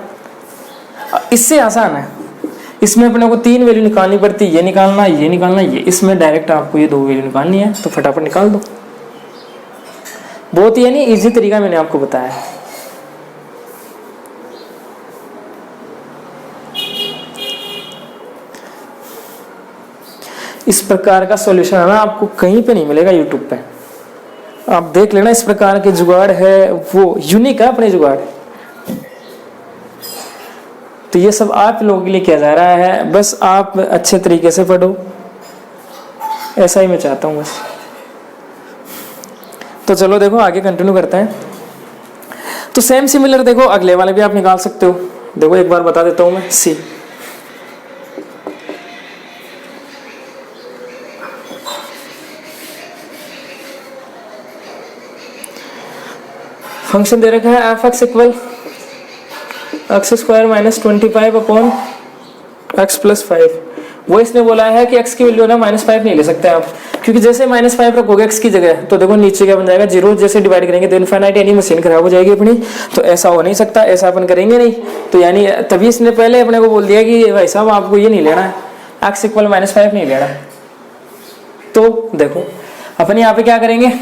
[SPEAKER 1] इससे आसान है। इसमें अपने को 3 वैल्यू निकालनी पड़ती, ये निकालना, ये निकालना, ये, इसमें डायरेक्ट आपको ये 2 वैल्यू निकालनी है, तो फटाफट निकाल दो। बहुत ही यानी इजी तरीका मैंने आपको बताया है। इस प्रकार का सॉल्यूशन है ना आपको कहीं पे नहीं मिलेगा यूट्यूब पे, आप देख लेना। इस प्रकार के जुगाड़ है वो यूनिक है अपने जुगाड़। तो ये सब आप लोगों के लिए किया जा रहा है, बस आप अच्छे तरीके से पढ़ो, ऐसा ही मैं चाहता हूँ बस। तो चलो देखो आगे कंटिन्यू करते हैं। तो सेम सिमिलर देखो अगले वाले भी आप निकाल सकते हो। देखो एक बार बता देता हूँ मैं, सी फंक्शन दे रखा है F x equal x² - 25/x+5। वो इसने बोला है कि x की वैल्यू ना -5 नहीं ले सकते आप, क्योंकि जैसे -5 रखोगे x की जगह तो देखो नीचे क्या बन जाएगा 0, जैसे डिवाइड करेंगे तो इनफाइनाइट यानी मशीन खराब हो जाएगी अपनी, तो ऐसा हो नहीं सकता, ऐसा अपन करेंगे नहीं। तो यानी तभी इसने पहले अपने को बोल दिया कि भाई साहब आपको ये नहीं लेना है, x = -5 नहीं लेना। तो देखो अपन यहाँ पे क्या करेंगे,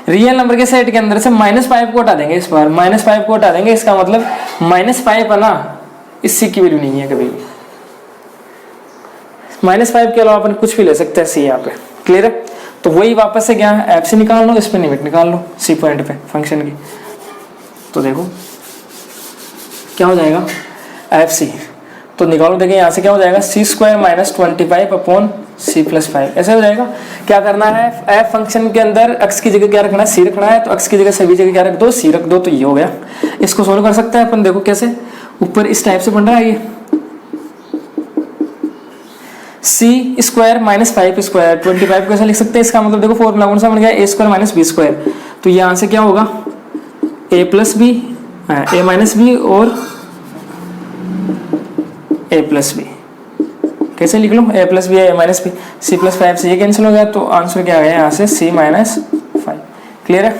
[SPEAKER 1] रियल नंबर के सेट के अंदर से -5 को हटा देंगे, इस बार -5 को हटा देंगे, इसका मतलब -5 है ना, इस c की वैल्यू नहीं है कभी भी। -5 के अलावा अपन कुछ भी ले सकते हैं c यहाँ पे, क्लियर है। तो वही वापस से क्या है, f से निकाल लो, इस पे लिमिट निकाल लो c पॉइंट पे फंक्शन की। तो देखो क्या हो जाएगा fc, तो निकालो, देखिए यहाँ से क्या हो जाएगा c² - 25/c+5 ऐसे हो जाएगा। क्या करना है, f फंक्शन के अंदर x की जगह क्या रखना है, c रखना है, तो x की जगह सभी जगह क्या रख दो, c रख दो, तो ये हो गया। इसको सोल्व कर सकते हैं अपन, देखो कैसे, ऊपर इस टाइप से बन रहा है ये c² - 5² 25 कैसे लिख सकते हैं, इसका मतलब देखो फॉर्मूला कौन सा बन गया, a² - b²। तो यहाँ से क्या होगा a + b और a + b, कैसे लिख लो, a + b a - b, c+5 से ये कैंसिल हो गया, तो आंसर क्या आ गया यहाँ से c - 5। क्लियर है।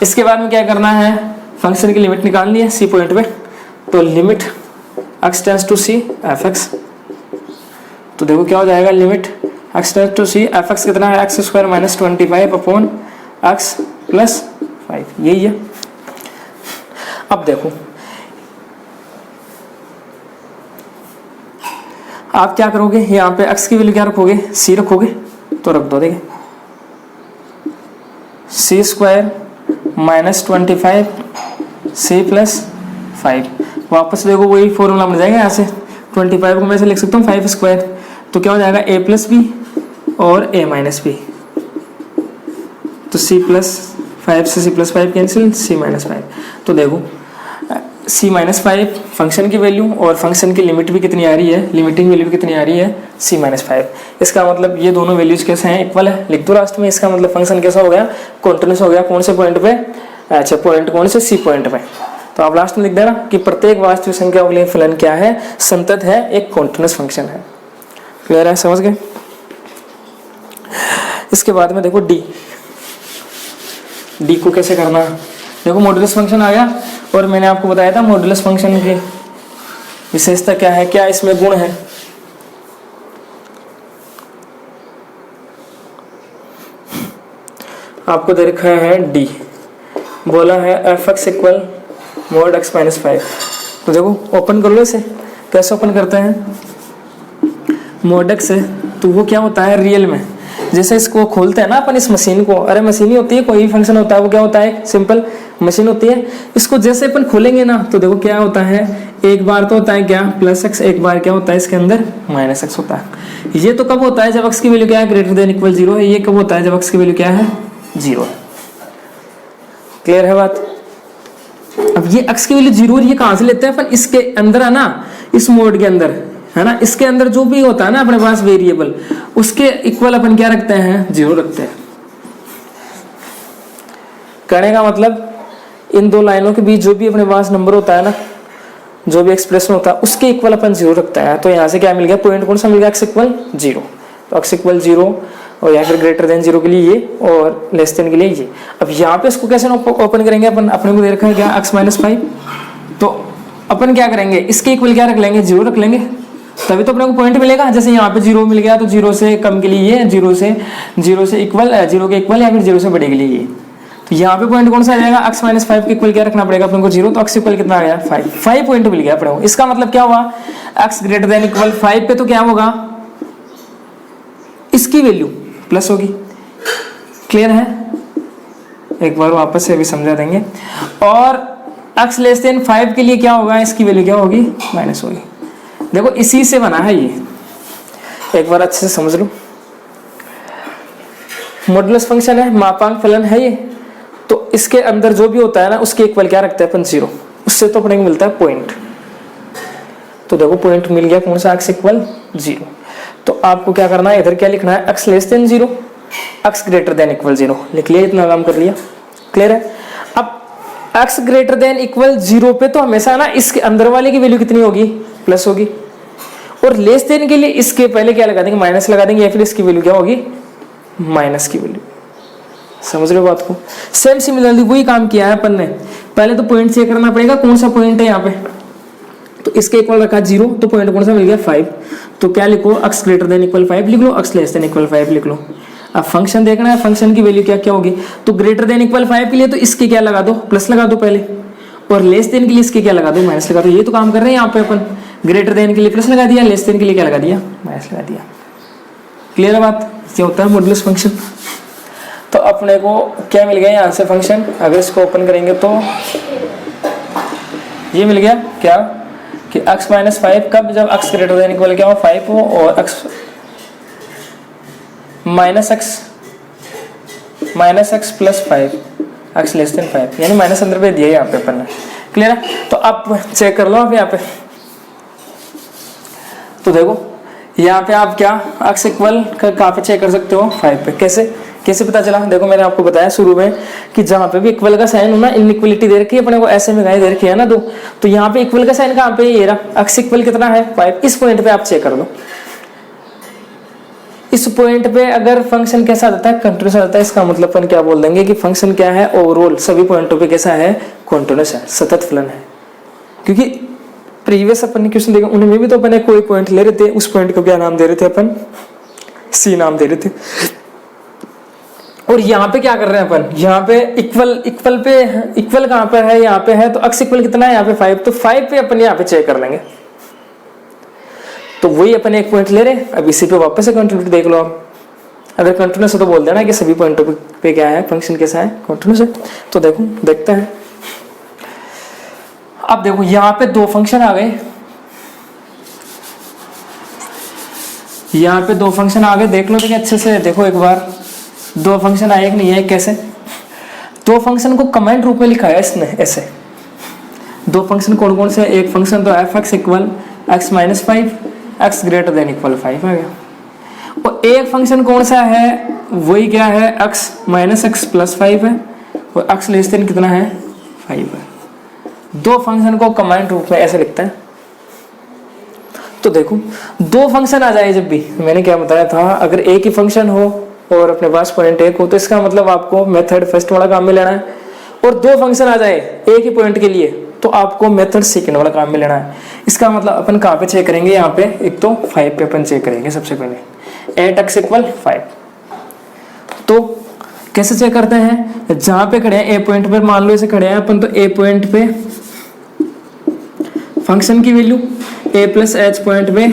[SPEAKER 1] इसके बाद में क्या करना है, फंक्शन की लिमिट निकालनी है c पॉइंट पे, तो limit x tends to c f(x), तो देखो क्या हो जाएगा, limit x tends to c f(x) कितना है, x² - 25/x+5, यही है। अब देखो आप क्या करोगे, यहाँ पे x की वैल्यू क्या रखोगे, c रखोगे, तो रख दो, देखिए c² - 25c+5, वापस देखो वही फॉर्मूला बन जाएगा, यहाँ से 25 को मैं से लिख सकता हूँ 5², तो क्या हो जाएगा a + b और a - b, तो c+5 से c+5 कैंसिल, c - 5। तो देखो c - 5 फंक्शन की वैल्यू और फंक्शन की लिमिट भी कितनी आ रही है, लिमिटिंग वैल्यू भी कितनी आ रही है, c - 5। इसका मतलब ये दोनों वैल्यूज कैसे हैं, इक्वल है, लिख दो लास्ट में। इसका मतलब फंक्शन कैसा हो गया, कॉन्टिन्यूस हो गया, कौन से पॉइंट पे, अच्छा पॉइंट कौन से, c पॉइंट पे। तो आप लास्ट में लिख देना कि प्रत्येक वास्तविक संख्या के लिए फलन क्या है, संतत है, एक कॉन्टिन्यूस फंक्शन है। क्लियर है, समझ गए। इसके बाद में देखो डी को कैसे करना, देखो मॉडुलस फंक्शन आ गया, और मैंने आपको बताया था मॉडुलस फंक्शन की विशेषता क्या है, क्या इसमें गुण है। आपको दे रखा है डी, बोला है f(x) = mod x - 5। तो देखो ओपन कर लो इसे, कैसे ओपन करते हैं, mod x है तो वो क्या होता है रियल में, जैसे इसको खोलते हैं ना अपन इस मशीन को, अरे मशीन ही होती है, कोई भी फंक्शन होता है वो क्या होता है, सिंपल मशीन होती है। इसको जैसे अपन खोलेंगे ना तो देखो क्या होता है, एक बार तो होता है क्या +x, एक बार क्या होता है इसके अंदर -x होता है। ये तो कब होता है, जब x की वैल्यू क्या है, > 0 है। ये कब होता है, जब x की वैल्यू क्या है, 0 है। क्लियर है बात। अब ये x की वैल्यू 0 ये कहां से लेते हैं अपन, इसके अंदर है ना, इस मोड के अंदर है ना, इसके अंदर जो भी होता है ना अपने पास वेरिएबल, उसके इक्वल अपन क्या रखते हैं, 0 रखते हैं। कहने का मतलब इन दो लाइनों के बीच जो भी अपने पास नंबर होता है ना, जो भी एक्सप्रेशन होता है उसके इक्वल अपन 0 रखता है। तो यहाँ से क्या मिल गया, पॉइंट कौन सा मिल गया, x इक्वल 0। तो x इक्वल 0 और या फिर ग्रेटर देन 0 के लिए ये और लेस देन के लिए ये। अब यहाँ पे इसको कैसे ओपन करेंगे अपन, अपने को दे रखा है क्या x माइनस 5, तो अपन क्या करेंगे, इसके इक्वल क्या रख लेंगे, 0 रख लेंगे, तभी तो अपने को पॉइंट मिलेगा। जैसे यहाँ पे 0 मिल गया तो 0 से कम के लिए ये, 0 से इक्वल, 0 के इक्वल या फिर 0 से बड़े के लिए ये। तो यहाँ पे पॉइंट कौन सा आ जाएगा, x माइनस 5 के इक्वल क्या रखना पड़ेगा अपने को, 0। तो x इक्वल कितना आ गया, 5 पॉइंट मिल गया अपने को। इसका मतलब क्या हुआ, x ग्रेटर देन इक्वल 5 पे तो क्या होगा, इसकी वैल्यू प्लस होगी। क्लियर है, एक बार वापस से अभी समझा देंगे। और x लेस देन 5 के लिए क्या होगा, इसकी वैल्यू क्या होगी, माइनस होगी। देखो इसी से बना है ये, एक बार अच्छे से समझ लो। मॉडुलस फंक्शन है, मापांक फलन है ये, तो इसके अंदर जो भी होता है ना उसके इक्वल क्या रखते हैं अपन, 0। उससे तो अपने को मिलता है पॉइंट। तो देखो पॉइंट मिल गया कौन सा, x इक्वल 0। तो आपको क्या करना है, इधर क्या लिखना है, x less than 0, x greater than equal 0 लिख लिया, इतना काम कर लिया। क्लियर है। अब x ग्रेटर देन इक्वल 0 पे तो हमेशा ना इसके अंदर वाले की वैल्यू कितनी होगी, प्लस होगी। और लेस देन के लिए इसके पहले क्या लगा देंगे, माइनस लगा देंगे, या फिर इसकी वैल्यू क्या होगी, माइनस की वैल्यू। समझ रहे हो बात को। सेम सिमिलरली वही काम किया है अपन ने। पहले तो पॉइंट चेक करना पड़ेगा कौन सा पॉइंट है यहाँ पे, तो इसके इक्वल रखा 0, तो पॉइंट कौन सा मिल गया, 5। तो क्या लिखो, x ग्रेटर देन इक्वल 5 लिख लो, x लेस देन इक्वल 5 लिख लो। अब फंक्शन देखना है, फंक्शन की वैल्यू क्या क्या होगी। तो ग्रेटर देन इक्वल 5 के लिए तो इसके क्या लगा दो, प्लस लगा दो पहले, और लेस देन के लिए इसके क्या लगा दो, माइनस लगा दो। ये तो काम कर रहे हैं यहाँ पे अपन, ग्रेटर देन के लिए प्लस लगा दिया, लेस देन के लिए क्या लगा दिया, माइनस लगा दिया। क्लियर है बात, ये होता है मॉडुलस फंक्शन। तो अपने को क्या मिल गया यहाँ से फंक्शन, अगर इसको ओपन करेंगे तो ये मिल गया क्या कि x माइनस 5 कब, जब x ग्रेटर देन इक्वल क्या हो, 5 हो, और x minus x plus 5, x less than 5, यानी माइनस अंदर पे दिया यहाँ पे अपन ने। क्लियर है। तो आप चेक कर लो आप यहाँ पे, तो देखो यहाँ पे आप क्या x इक्वल कहाँ पे चेक कर सकते हो, 5 पे। कैसे पता चला, देखो मैंने आपको बताया शुरू में कि जहाँ पे भी इक्वल का साइन हो ना, इनइक्वलिटी दे रखी है अपने को, ऐसे में गाय दे रखी है ना दो, तो यहाँ पे इक्वल का साइन कहाँ पे, ये रहा, x इक्वल कितना है, 5। इस पॉइंट पे आप चेक कर लो, इस पॉइंट पे अगर फंक्शन कैसा आता है, कंटिन्यूस आता है, इसका मतलब अपन क्या बोल देंगे कि फंक्शन क्या है, ओवरऑल सभी पॉइंटों पे कैसा है, कंटिन्यूस है, सतत फलन है। क्योंकि प्रीवियस अपन ने क्वेश्चन देखा, उनमें भी तो अपन कोई पॉइंट ले रहे थे, उस पॉइंट को क्या नाम दे रहे थे अपन, सी नाम दे रहे थे। और यहाँ पे क्या कर रहे हैं अपन, यहाँ पे इक्वल कहाँ पर है, यहाँ पे है, तो x इक्वल कितना है यहाँ पे 5, तो 5 पे अपन यहाँ पे चेक कर लेंगे। तो वही अपन एक पॉइंट ले रहे हैं, अब इसी पे वापस से कंटिन्यूटी देख लो आप। अगर कंटिन्यूस है तो बोल देना कि सभी पॉइंटों पे क्या है, फंक्शन कैसा है, कंटिन्यूस है। तो देखो देखते हैं, अब देखो यहाँ पे दो फंक्शन आ गए, यहाँ पे दो फंक्शन आ गए, देख लो तो अच्छे से देखो एक बार, दो फंक्शन आए कि नहीं है, कैसे दो फंक्शन को कमेंट रूप में लिखा है इसने ऐसे। दो फंक्शन कौन कौन से, एक फंक्शन तो f(x) equal x minus 5, x greater than equal 5 आ गया, और एक फंक्शन कौन सा है, वही क्या है, x माइनस x प्लस 5 है, और x लेस देन कितना है, 5 है। दो फंक्शन को कमेंट रूप में ऐसे लिखता है। तो देखो दो फंक्शन आ जाए जब भी, मैंने क्या बताया था, अगर एक ही फंक्शन हो और अपने पास पॉइंट एक हो, तो इसका मतलब आपको मेथड फर्स्ट वाला काम में लेना है। और दो फंक्शन आ जाए एक ही पॉइंट के लिए, तो आपको मेथड सेकंड वाला काम में लेना है। इसका मतलब अपन कहाँ पे चेक करेंगे, यहाँ पे एक तो 5 पे अपन चेक करेंगे सबसे पहले, 8x इक्वल 5। तो कैसे चेक करते हैं, जहाँ पे खड़े हैं ए पॉइंट पर, मान लो इसे खड़े हैं अपन, तो ए पॉइंट पे फंक्शन की वैल्यू, ए प्लस एच पॉइंट पे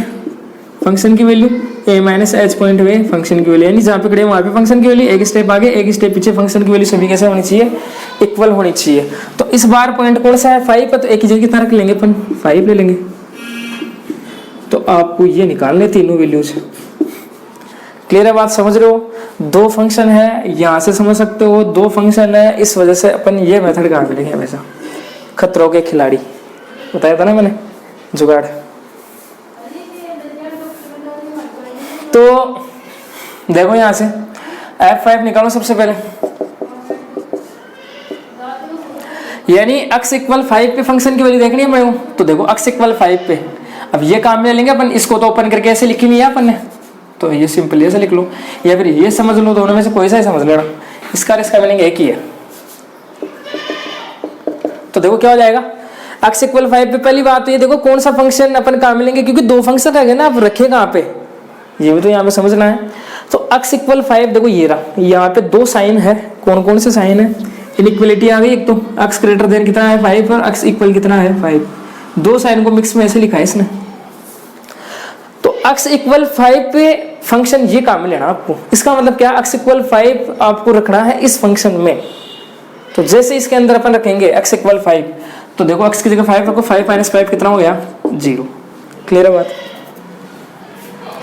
[SPEAKER 1] फंक्शन की वैल्यू, ए माइनस एच पॉइंट पे फंक्शन की वैल्यू, यानी जहाँ पे खड़े हैं वहाँ पे फंक्शन की वैल्यू, एक स्टेप आगे एक स्टेप पीछे, फंक्शन की वैल्यू सभी कैसे होनी चाहिए, इक्वल होनी चाहिए। तो इस बार पॉइंट कौन सा है, 5 है, तो एक ही जगह कितना रख लेंगे अपन, 5 ले लेंगे। तो आपको ये निकालने तीनों वैल्यूज। क्लियर है बात, समझ रहे हो। दो फंक्शन है, यहाँ से समझ सकते हो, दो फंक्शन है, इस वजह से अपन ये मेथड कहाँ मिलेंगे हमेशा, खतरों के खिलाड़ी बताया था ना मैंने, जुगाड़। तो देखो यहाँ से f5 निकालो सबसे पहले, यानी x इक्वल 5 पे फंक्शन की वैल्यू देखनी है मेरे को, तो देखो x इक्वल 5 पे अब ये काम में लेंगे अपन, इसको तो ओपन करके ऐसे लिखी नहीं है अपन ने, तो ये सिंपल ऐसे लिख लो या फिर ये समझ लो, दोनों में से कोई सा ही समझ लेना, इसका और इसका मीनिंग एक ही है। तो देखो क्या हो जाएगा, x इक्वल 5 पे पहली बात तो ये देखो कौन सा फंक्शन अपन काम में लेंगे, क्योंकि दो फंक्शन रहेंगे ना, आप रखे कहाँ पे ये भी तो यहाँ पे समझना है। तो x इक्वल 5 देखो ये रहा, यहाँ पे दो साइन है, कौन कौन से साइन है, इनइक्वलिटी आ गई एक तो x ग्रेटर देन कितना है 5 और x इक्वल कितना है 5, दो साइन को मिक्स में ऐसे लिखा है इसने। तो x इक्वल 5 पे फंक्शन ये काम में लेना आपको, इसका मतलब क्या, x इक्वल 5 आपको रखना है इस फंक्शन में। तो जैसे इसके अंदर अपन रखेंगे x इक्वल 5, तो देखो x की जगह 5 रखो, 5 माइनस 5 कितना हो गया 0। क्लियर है बात,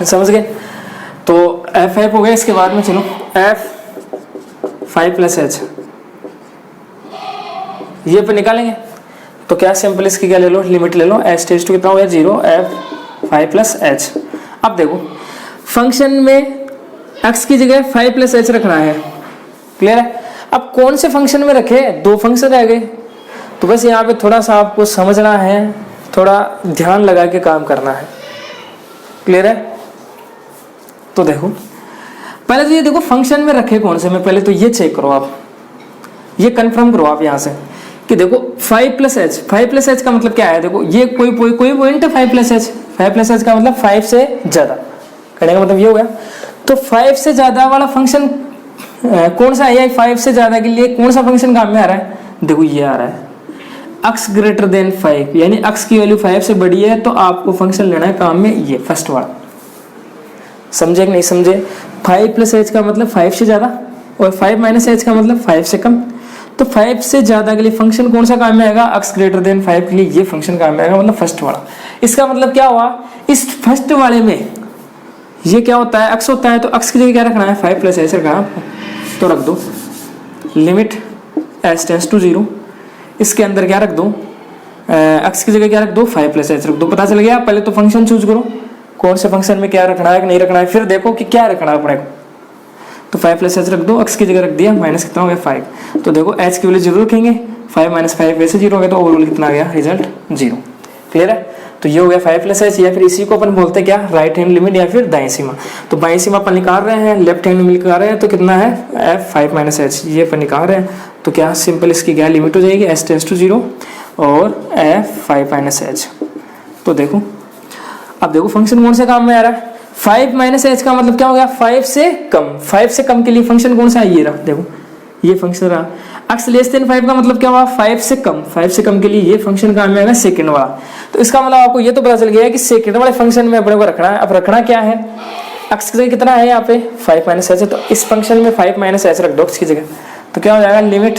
[SPEAKER 1] समझ गए। तो f5 हो गया, इसके बाद में चलो f5 प्लस h ये पे निकालेंगे, तो क्या सिंपल इसकी क्या ले लो, लिमिट ले लो, h टेंड्स टू कितना हो गया 0, f5 प्लस h। अब देखो फंक्शन में x की जगह 5 प्लस h रखना है, क्लियर है। अब कौन से फंक्शन में रखे, दो फंक्शन रह गए, तो बस यहाँ पे थोड़ा सा आपको समझना है, थोड़ा ध्यान लगा के काम करना है, क्लियर है। तो देखो पहले तो ये देखो फंक्शन में रखे कौन से में, पहले तो ये चेक करो आप, ये कंफर्म करो आप यहाँ से कि देखो 5 प्लस एच, 5 प्लस एच का मतलब क्या है, देखो ये कोई पॉइंट है 5 प्लस एच, 5 प्लस एच का मतलब 5 से ज्यादा, कहने का मतलब ये हो गया। तो 5 से ज्यादा वाला फंक्शन कौन सा है, 5 से ज्यादा के लिए कौन सा फंक्शन काम में आ रहा है, देखो ये आ रहा है x ग्रेटर देन 5, यानी x की वैल्यू 5 से बड़ी है, तो आपको फंक्शन लेना है काम में ये फर्स्ट वाला। समझे कि नहीं समझे, 5 प्लस एच का मतलब 5 से ज्यादा और 5 माइनस एच का मतलब 5 से कम। तो 5 से ज्यादा के लिए फंक्शन कौन सा काम में आएगा, x ग्रेटर देन 5 के लिए ये फंक्शन काम में आएगा, मतलब फर्स्ट वाला। इसका मतलब क्या हुआ, इस फर्स्ट वाले में ये क्या होता है, x होता है, तो x की जगह क्या रखना है 5 प्लस एच रखना है आपको, तो रख दो लिमिट h टेंड्स टू 0, इसके अंदर क्या रख दो, x की जगह क्या रख दो 5 प्लस एच रख दो। पता चल गया, पहले तो फंक्शन चूज करो कौन से फंक्शन में क्या रखना है कि नहीं रखना है, फिर देखो कि क्या रखना है अपने को। तो 5 प्लस एच रख दो, x की जगह रख दिया माइनस कितना हो गया 5, तो देखो h की वैल्यू 0 रखेंगे, 5 माइनस 5 वैसे 0 हो गया, तो ओवरऑल कितना आ गया रिजल्ट 0। क्लियर है, तो ये हो गया 5 प्लस एच, या फिर इसी को अपन बोलते हैं क्या, राइट हैंड लिमिट या फिर दाईं सीमा। तो बाईं सीमा अपन निकाल रहे हैं, लेफ्ट हैंड लिमिट निकाल रहे हैं, तो कितना है f5 माइनस एच, ये अपन निकाल रहे हैं। तो क्या सिंपल इसकी क्या लिमिट हो जाएगी, h टेंड्स टू 0 और f5 माइनस एच। तो देखो अब देखो फंक्शन कौन से काम में आ रहा है, 5 माइनस एच का मतलब क्या हो गया 5 से कम, 5 से कम के लिए फंक्शन कौन सा है, ये रहा, देखो ये फंक्शन रहा। x लेस देन 5 का मतलब क्या हुआ 5 से कम, 5 से कम के लिए ये फंक्शन काम में आएगा सेकंड वाला। तो इसका मतलब आपको ये तो पता चल गया है कि सेकंड वाले फंक्शन में अपने को रखना है। अब रखना क्या है, x की जगह कितना है यहाँ पे 5 माइनस एच है, तो इस फंक्शन में 5 माइनस एच रख दो x की जगह, तो क्या हो जाएगा limit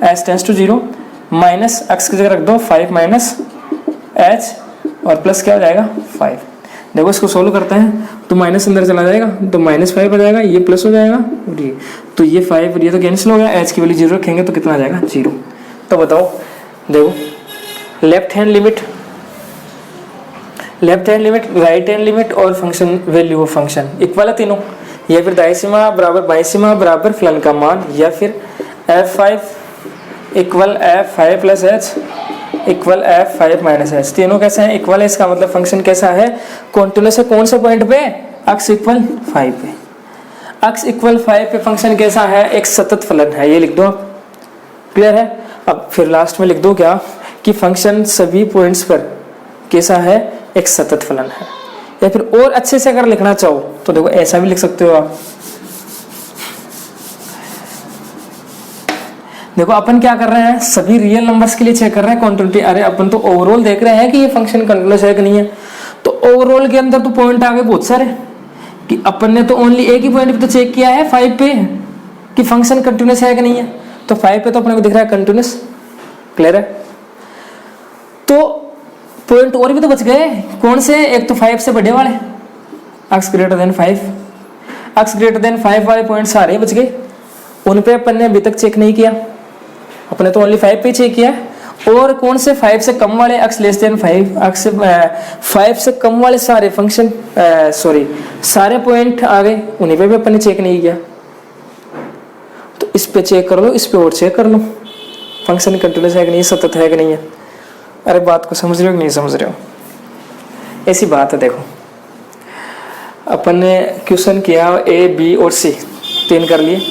[SPEAKER 1] h tends to 0 minus x की जगह रख दो 5 माइनस एच और प्लस क्या हो जाएगा 5। देखो इसको सोल्व करते हैं, तो माइनस अंदर चला जाएगा, तो -5 हो जाएगा, ये प्लस हो जाएगा और ये, तो ये 5 और ये तो कैंसिल हो गया, h की वैल्यू 0 रखेंगे तो कितना आ जाएगा 0। तो बताओ देखो left hand limit, right hand limit और function value of function equal है तीनों, या फिर दाईं सीमा बराबर बाईं सीमा बराबर फलन का मान, या फिर f5 equal f5 plus H equal f5 minus H, तीनों कैसे हैं इक्वल है। इसका मतलब फंक्शन कैसा है, कॉन्टिन्यूअस है, कौन से पॉइंट पे, x इक्वल 5 पे, x इक्वल 5 पे फंक्शन कैसा है, एक सतत फलन है, ये लिख दो आप। क्लियर है, अब फिर लास्ट में लिख दो क्या कि फंक्शन सभी पॉइंट्स पर कैसा है, एक सतत फलन है। या फिर और अच्छे से अगर लिखना चाहो तो देखो ऐसा भी लिख सकते हो आप, देखो अपन क्या कर रहे हैं, सभी रियल नंबर्स के लिए चेक कर रहे हैं कॉन्टिन्यूटी, अरे अपन तो ओवरऑल देख रहे हैं कि ये फंक्शन कंटिन्यूअस है कि नहीं है। तो ओवरऑल के अंदर तो पॉइंट आ गए बहुत सारे, कि अपन ने तो ओनली एक ही पॉइंट पे तो चेक किया है 5 पे कि फंक्शन कंटिन्यूअस है कि नहीं है, तो 5 पे तो अपने को दिख रहा है कंटिन्यूअस। क्लियर है, तो पॉइंट और भी तो बच गए, कौन से, एक तो 5 से बड़े वाले x greater than 5, x greater than 5 वाले पॉइंट सारे बच गए, उन पे अपन ने अभी तक चेक नहीं किया, अपने तो ओनली 5 पे चेक किया। और कौन से 5 से कम वाले, x लेस देन 5, x से 5 से कम वाले सारे फंक्शन सारे पॉइंट आ गए, उन्हीं पे भी अपन ने चेक नहीं किया। तो इस पे चेक कर लो, इस पे और चेक कर लो, फंक्शन कंटिन्यूस है कि नहीं, सतत है कि नहीं है। अरे बात को समझ रहे हो कि नहीं समझ रहे हो? ऐसी बात है, देखो अपन ने क्वेश्चन किया ए बी और सी 3 कर लिए।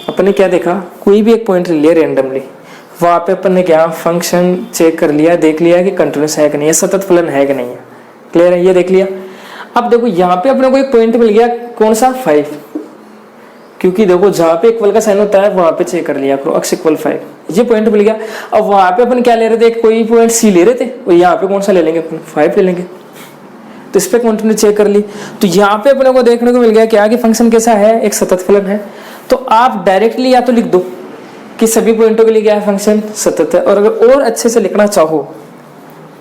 [SPEAKER 1] अपन ने क्या देखा, कोई भी एक पॉइंट ले लिया रेंडमली, वहाँ पे अपन ने क्या फंक्शन चेक कर लिया, देख लिया कि कंटिन्यूस है कि नहीं है, सतत फलन है कि नहीं है। क्लियर है, ये देख लिया। अब देखो यहाँ पे अपने को एक पॉइंट मिल गया, कौन सा 5, क्योंकि देखो जहाँ पे इक्वल का साइन होता है वहाँ पे चेक कर लिया करो x = 5, ये पॉइंट मिल गया। अब वहाँ पे अपन क्या ले रहे थे, कोई पॉइंट सी ले रहे थे, और यहाँ पे कौन सा ले लेंगे अपन, 5 ले लेंगे। तो इस पे कंटिन्यू चेक कर ली, तो यहाँ पे अपने को देखने को मिल गया क्या कि फंक्शन कैसा है, एक सतत फलन है। तो आप डायरेक्टली या तो लिख दो कि सभी पॉइंटों के लिए क्या है, फंक्शन सतत है। और अगर और अच्छे से लिखना चाहो,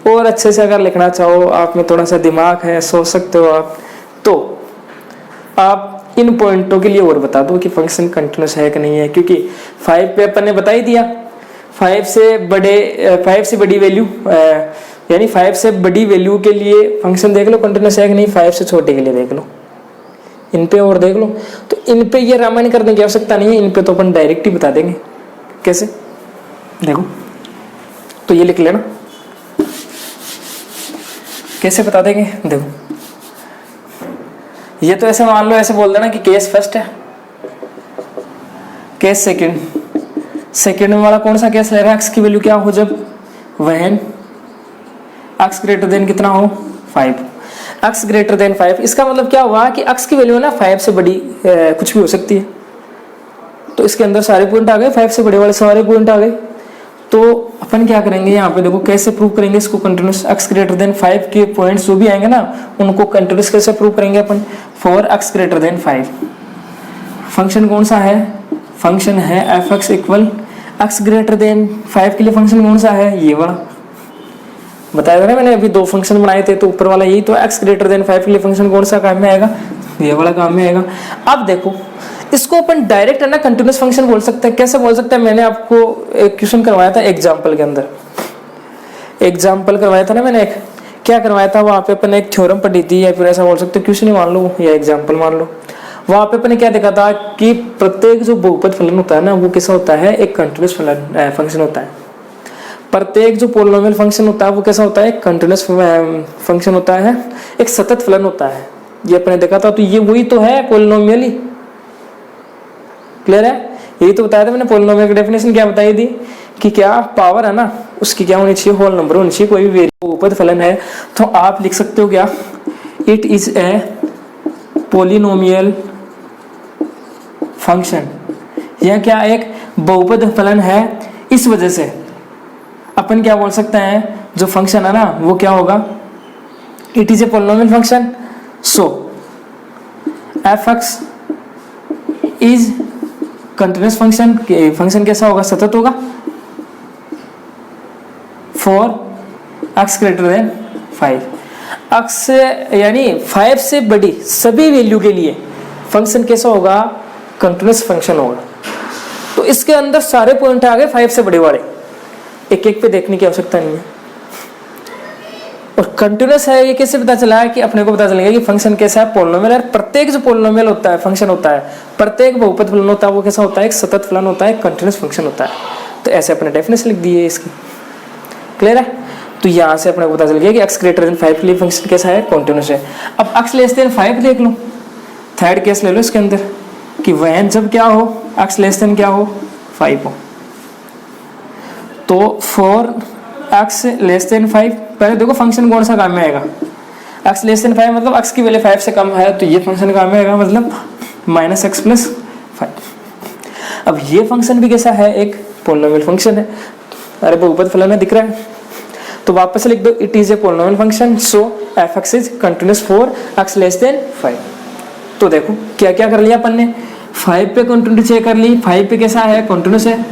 [SPEAKER 1] और अच्छे से अगर लिखना चाहो, आप में थोड़ा सा दिमाग है, सोच सकते हो आप, तो आप इन पॉइंटों के लिए और बता दो कि फंक्शन कंटिन्यूस है कि नहीं है। क्योंकि 5 पे अपन ने बता ही दिया, 5 से बड़ी वैल्यू यानी 5 से बड़ी वैल्यू के लिए फंक्शन देख लो कंटिन्यूस है कि नहीं, 5 से छोटे के लिए देख लो, इन पे और देख लो। तो इन पे ये रामायण करने की आवश्यकता नहीं है, इन पे तो अपन डायरेक्ट ही बता देंगे। कैसे, देखो तो ये लिख लेना, कैसे बता देंगे, देखो ये तो ऐसे मान लो, ऐसे बोल देना कि केस फर्स्ट है, केस सेकंड में वाला कौन सा केस ले रहा है, एक्स की वैल्यू क्या हो जब व्हेन एक्स ग्रेटर देन कितना हो 5, एक्स ग्रेटर देन 5। इसका मतलब क्या हुआ कि एक्स की वैल्यू ना 5 से बड़ी कुछ भी हो सकती है। तो इसके अंदर सारे पॉइंट आ गए, 5 से बड़े वाले सारे पॉइंट आ गए। तो अपन क्या करेंगे यहाँ पे, देखो कैसे प्रूव करेंगे इसको कंटिन्यूस, एक्स ग्रेटर देन 5 के पॉइंट्स जो भी आएंगे ना उनको कंटिन्यूस कैसे प्रूव करेंगे अपन, for X greater than 5। Function कौन सा है, फंक्शन है f(x) equal x greater than 5 के लिए फंक्शन कौन सा है, ये वाला बताया था ना मैंने, अभी 2 फंक्शन बनाए थे, तो ऊपर वाला यही तो एक्स ग्रेटर देन 5 के लिए फंक्शन कौन सा काम में आएगा, ये वाला काम में आएगा। अब देखो इसको अपन डायरेक्ट है ना कंटिन्यूस फंक्शन बोल सकते हैं। कैसे बोल सकते हैं, मैंने आपको एक क्वेश्चन करवाया था एग्जाम्पल के अंदर, एग्जाम्पल करवाया था ना मैंने, एक क्या करवाया था, वहाँ पे अपन एक थ्योरम पढ़ी थी, या फिर ऐसा बोल सकते हो क्वेश्चन ही मान लो या एग्जाम्पल मान लो। वहाँ पे अपन ने क्या देखा था कि प्रत्येक जो बहुपद फलन होता है ना वो कैसा होता है, एक कंटिन्यूस फंक्शन होता है। प्रत्येक जो पोलिनोमियल फंक्शन होता है वो कैसा होता है, कंटिन्यूस फंक्शन होता है, एक सतत फलन होता है। ये अपने देखा था, तो ये वही तो है पोलिनोमियल ही। क्लियर है, यही तो बताया था मैंने, पोलिनोमियल की डेफिनेशन क्या बताई थी कि क्या पावर है ना उसकी क्या होनी चाहिए, होल नंबर होनी चाहिए, कोई भी बहुपद फलन है तो आप लिख सकते हो क्या, it is a polynomial function. यह क्या एक बहुपद फलन है, इस वजह से अपन क्या बोल सकते हैं, जो फंक्शन है ना वो क्या होगा, it is a polynomial function, so f(x) is continuous function. Function कैसा होगा, सतत होगा, for x greater than 5। x यानी 5 से बड़ी सभी वैल्यू के लिए फंक्शन कैसा होगा, कंटिन्यूस फंक्शन होगा। तो इसके अंदर सारे पॉइंट आ गए 5 से बड़े वाले, एक एक पे देखने की आवश्यकता नहीं है। और कंटिन्यूस है ये कैसे पता चला है कि अपने को पता चलेगा कि फंक्शन कैसा है, पोलिनोमियल है। प्रत्येक जो पोलिनोमियल होता है फंक्शन होता है, प्रत्येक बहुपद फलन होता है वो कैसा होता है, एक सतत फलन होता है, कंटिन्यूस फंक्शन होता है। तो ऐसे अपने डेफिनेशन लिख दी है इसकी। क्लियर है, तो यहाँ से अपने को पता चल गया कि x ग्रेटर देन 5 के लिए फंक्शन कैसा है, कंटिन्यूस है। अब x लेस देन 5 देख लो, थर्ड केस ले लो इसके अंदर कि वह जब क्या हो, x लेस देन क्या हो 5 हो। तो फॉर x लेस देन 5, पहले देखो फंक्शन कौन सा काम में आएगा, x लेस देन 5 मतलब x की वैल्यू 5 से कम है तो ये फंक्शन काम में आएगा, मतलब -x + 5। अब ये फंक्शन भी कैसा है, एक पोलिनोमियल फंक्शन है। अरे बहुपद फलन है, दिख रहा है, तो वापस लिख दो, it is a polynomial function, so f(x) is continuous for x less than 5। तो देखो क्या क्या कर लिया अपन ने, 5 पे कंटिन्यूटी चेक कर ली, 5 पे कैसा है, कंटिन्यूस है।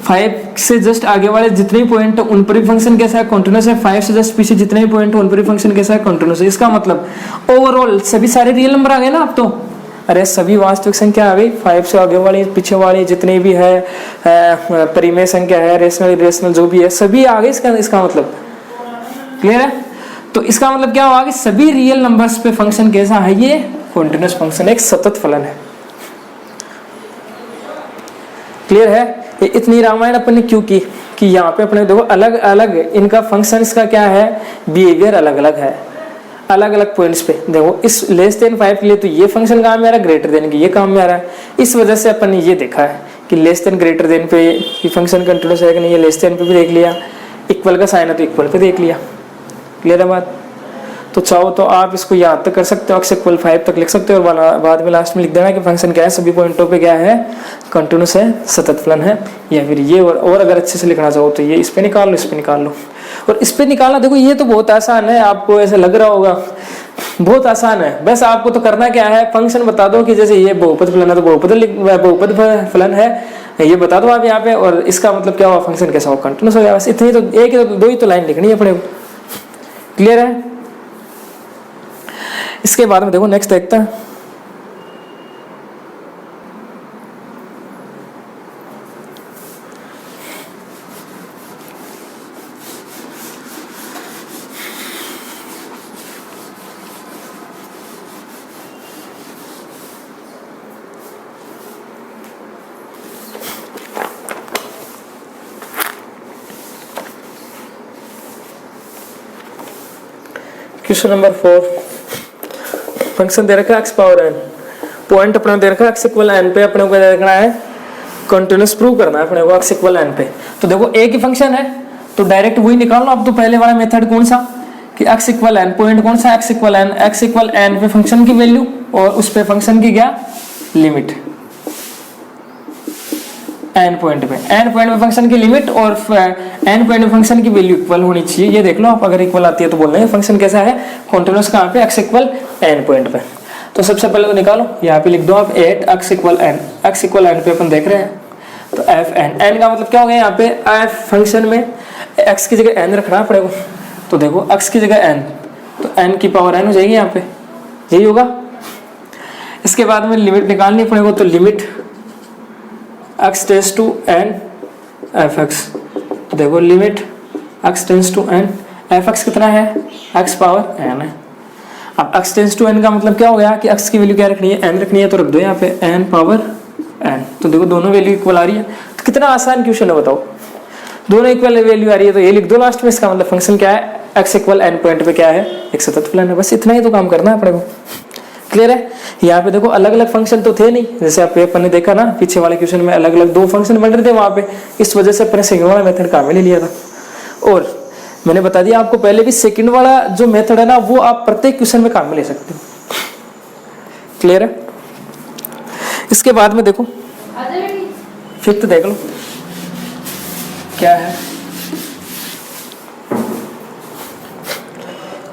[SPEAKER 1] 5 से जस्ट आगे वाले जितने भी पॉइंट उन पर भी फंक्शन कैसा है, कंटिन्यूस है। 5 से जस्ट पीछे जितने भी पॉइंट उन पर भी फंक्शन कैसा है, कंटिन्यूस है। इसका मतलब ओवरऑल सभी सारे रियल नंबर आ गए ना अब तो, अरे सभी वास्तविक संख्या आ गई। 5 से आगे वाली पीछे वाली जितने भी है, परिमेय संख्या है, रेशनल इरेशनल जो भी है सभी आ गए। इसका मतलब क्लियर है, तो इसका मतलब क्या हुआ कि सभी रियल नंबर्स पे फंक्शन कैसा है, ये कंटिन्यूस फंक्शन, एक सतत फलन है। क्लियर है, ये इतनी रामायण अपन ने क्यों की कि यहाँ पे अपने देखो अलग अलग इनका फंक्शंस का क्या है, बिहेवियर अलग अलग है, अलग अलग पॉइंट्स पे। देखो इस लेस देन 5 के लिए तो ये फंक्शन काम में आ रहा है, ग्रेटर देन के ये काम में आ रहा है। इस वजह से अपन ने ये देखा है कि लेस देन ग्रेटर देन पे ये फंक्शन कंटिन्यूस है कि नहीं, ये लेस देन पे भी देख लिया, इक्वल का साइन है तो इक्वल पे देख लिया। क्लियर है बात? तो चाहो तो आप इसको याद तक कर सकते हो, x = 5 तक लिख सकते हो और बाद में लास्ट में लिख देना कि फंक्शन क्या है, सभी पॉइंटों पे क्या है, कंटिन्यूस है, सतत फलन है। या फिर ये और अगर अच्छे से लिखना चाहो तो ये इस पे निकाल लो, इस पे निकाल लो। और इस पे निकालना देखो ये तो बहुत आसान है, आपको ऐसा लग रहा होगा बहुत आसान है। बस आपको तो करना क्या है, फंक्शन बता दो कि जैसे ये बहुपद फलन है तो बहुपद फलन है ये बता दो आप यहाँ पे, और इसका मतलब क्या हुआ, फंक्शन कैसा हो, कंटिन्यूस हो गया। बस इतनी तो एक ही तो दो ही तो लाइन लिखनी है अपने को। क्लियर है? इसके बाद में देखो नेक्स्ट देखते हैं। क्वेश्चन नंबर 4, फंक्शन दे रखा है x⁴n, पॉइंट अपने दे रखा है x = n पे, अपने को देखना है कंटिन्यूस प्रूव करना है अपने को x = n पे। तो देखो एक ही फंक्शन है तो डायरेक्ट वही निकाल लो। अब तो पहले वाला मेथड कौन सा कि x = n, पॉइंट कौन सा x = n पे फंक्शन की वैल्यू और उस पे फंक्शन की क्या लिमिट, n पॉइंट पे फंक्शन की लिमिट और n पॉइंट पे फंक्शन की वैल्यू इक्वल होनी चाहिए। ये देख लो आप, अगर इक्वल आती है तो बोल रहे हैं फंक्शन कैसा है, कंटीन्यूअस कहाँ पे, x = n पॉइंट पे। तो सबसे पहले तो निकालो, यहाँ पे लिख दो आप 8x = n पे अपन देख रहे हैं तो fn, n का मतलब क्या हो गया यहाँ पे, f फंक्शन में x की जगह n रखना पड़ेगा। तो देखो x की जगह n तो n की पावर n हो जाएगी यहाँ पे, यही होगा। इसके बाद में लिमिट निकालनी पड़ेगा, तो limit x tends to n fx, देखो limit x tends to n fx कितना है, x पावर n है। अब x टेंड्स टू n का मतलब क्या हो गया कि x की वैल्यू क्या रखनी है, n रखनी है, तो रख दो यहाँ पे n पावर n। तो देखो दोनों वैल्यू इक्वल आ रही है। तो कितना आसान क्वेश्चन है बताओ, दोनों इक्वल वैल्यू आ रही है तो ये लिख दो लास्ट में। इसका मतलब फंक्शन क्या है, x = n पॉइंट पे क्या है, एक सतत फलन है। बस इतना ही तो काम करना है अपने को। क्लियर है? यहाँ पे देखो अलग अलग फंक्शन तो थे नहीं, जैसे आप अपन ने देखा ना पीछे वाले क्वेश्चन में अलग अलग 2 फंक्शन बन रहे थे वहां पे, इस वजह से अपने सेकंड वाला मेथड काम में ले लिया था। और मैंने बता दिया आपको पहले भी, सेकंड वाला जो मेथड है ना वो आप प्रत्येक क्वेश्चन में काम में ले सकते हो। क्लियर है? इसके बाद में देखो फिफ्थ देख लो क्या है,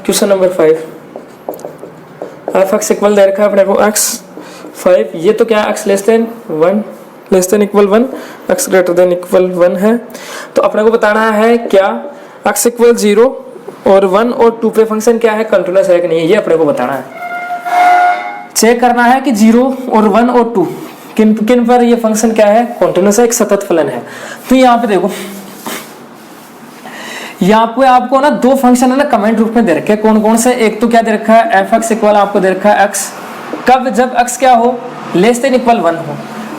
[SPEAKER 1] क्वेश्चन नंबर 5, f(x) इक्वल दे रखा है अपने को x 5, ये तो क्या है x <1 <= 1 x > 1 है। तो अपने को बताना है क्या x = 0 और 1 और 2 पे फंक्शन क्या है, कंटीन्यूअस है कि नहीं, ये अपने को बताना है। चेक करना है कि 0 और 1 और 2 किन पर ये फंक्शन क्या है, कंटीन्यूअस है, एक सतत फलन है। तो यहाँ पे देखो, यहाँ पे आपको ना 2 फंक्शन है ना कमेंट रूप में दे रखे हैं। कौन कौन से, एक तो क्या दे रखा है f(x) इक्वल आपको दे रखा है x, कब, जब x क्या हो, < 1 हो।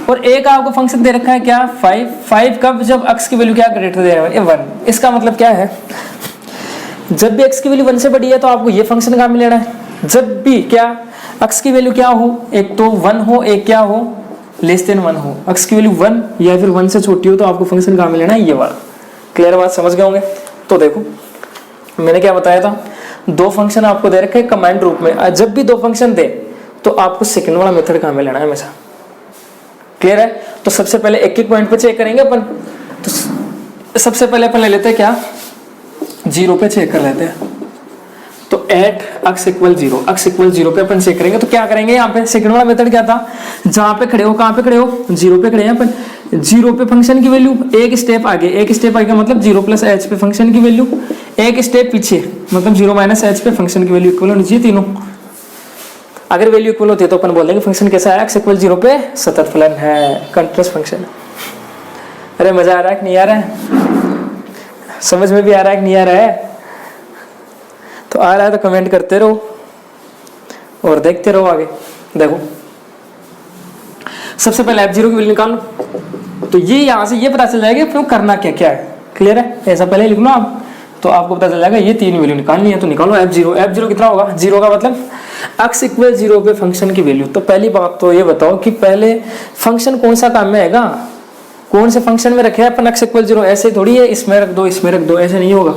[SPEAKER 1] और एक आपको फंक्शन दे रखा है क्या 5, कब, जब x की वैल्यू क्या ग्रेटर दे 1। इसका मतलब क्या है, जब भी x की वैल्यू 1 से बड़ी है तो आपको ये फंक्शन काम में लेना है। जब भी क्या x की वैल्यू क्या हो, एक तो 1 हो, एक क्या हो <1 हो। x की वैल्यू 1 या फिर 1 से छोटी हो तो आपको फंक्शन काम में लेना है ये वाला। क्लियर बात, समझ गए होंगे? तो देखो मैंने क्या बताया था, 2 फंक्शन आपको दे रखे कमांड रूप में, जब भी 2 फंक्शन दे तो आपको सेकंड वाला मेथड काम में लेना है हमेशा। क्लियर है? तो सबसे पहले एक एक पॉइंट पे चेक करेंगे अपन। तो सबसे पहले अपन ले लेते हैं क्या, 0 पे चेक कर लेते हैं। तो x = 0 पे अपन चेक करेंगे। तो क्या करेंगे, यहाँ पे सेकंड वाला मेथड क्या था, जहां पे खड़े हो, कहां पे खड़े हो, 0 पे खड़े हैं अपन। 0 पे फंक्शन की वैल्यू एक स्टेप आगे मतलब 0 + h पे फंक्शन की वैल्यू एक स्टेप पीछे, मतलब 0 - h पे फंक्शन की वैल्यू इक्वल होनी चाहिए तीनों। अगर वैल्यू इक्वल होती है तो अपन बोलेंगे फंक्शन कैसा है, x = 0 पे सतत फलन है, कंटीन्यूअस फंक्शन। अरे मजा आ रहा है कि नहीं आ रहा है, समझ में भी आ रहा है कि नहीं आ रहा है? तो आ रहा है तो कमेंट करते रहो और देखते रहो आगे। देखो सबसे पहले f0 की वैल्यू निकालो। तो ये यहाँ से ये पता चल जाएगा अपने को करना क्या क्या है। क्लियर है? ऐसा पहले लिख लो आप, तो आपको पता चल जाएगा ये 3 वैल्यू निकालनी है। तो निकालो f0 कितना होगा, 0 का मतलब x इक्वल 0 पे फंक्शन की वैल्यू। तो पहली बात तो ये बताओ कि पहले फंक्शन कौन सा काम में आएगा, कौन से फंक्शन में रखे अपन x इक्वल 0। ऐसे थोड़ी है इसमें रख दो इसमें रख दो, ऐसे नहीं होगा,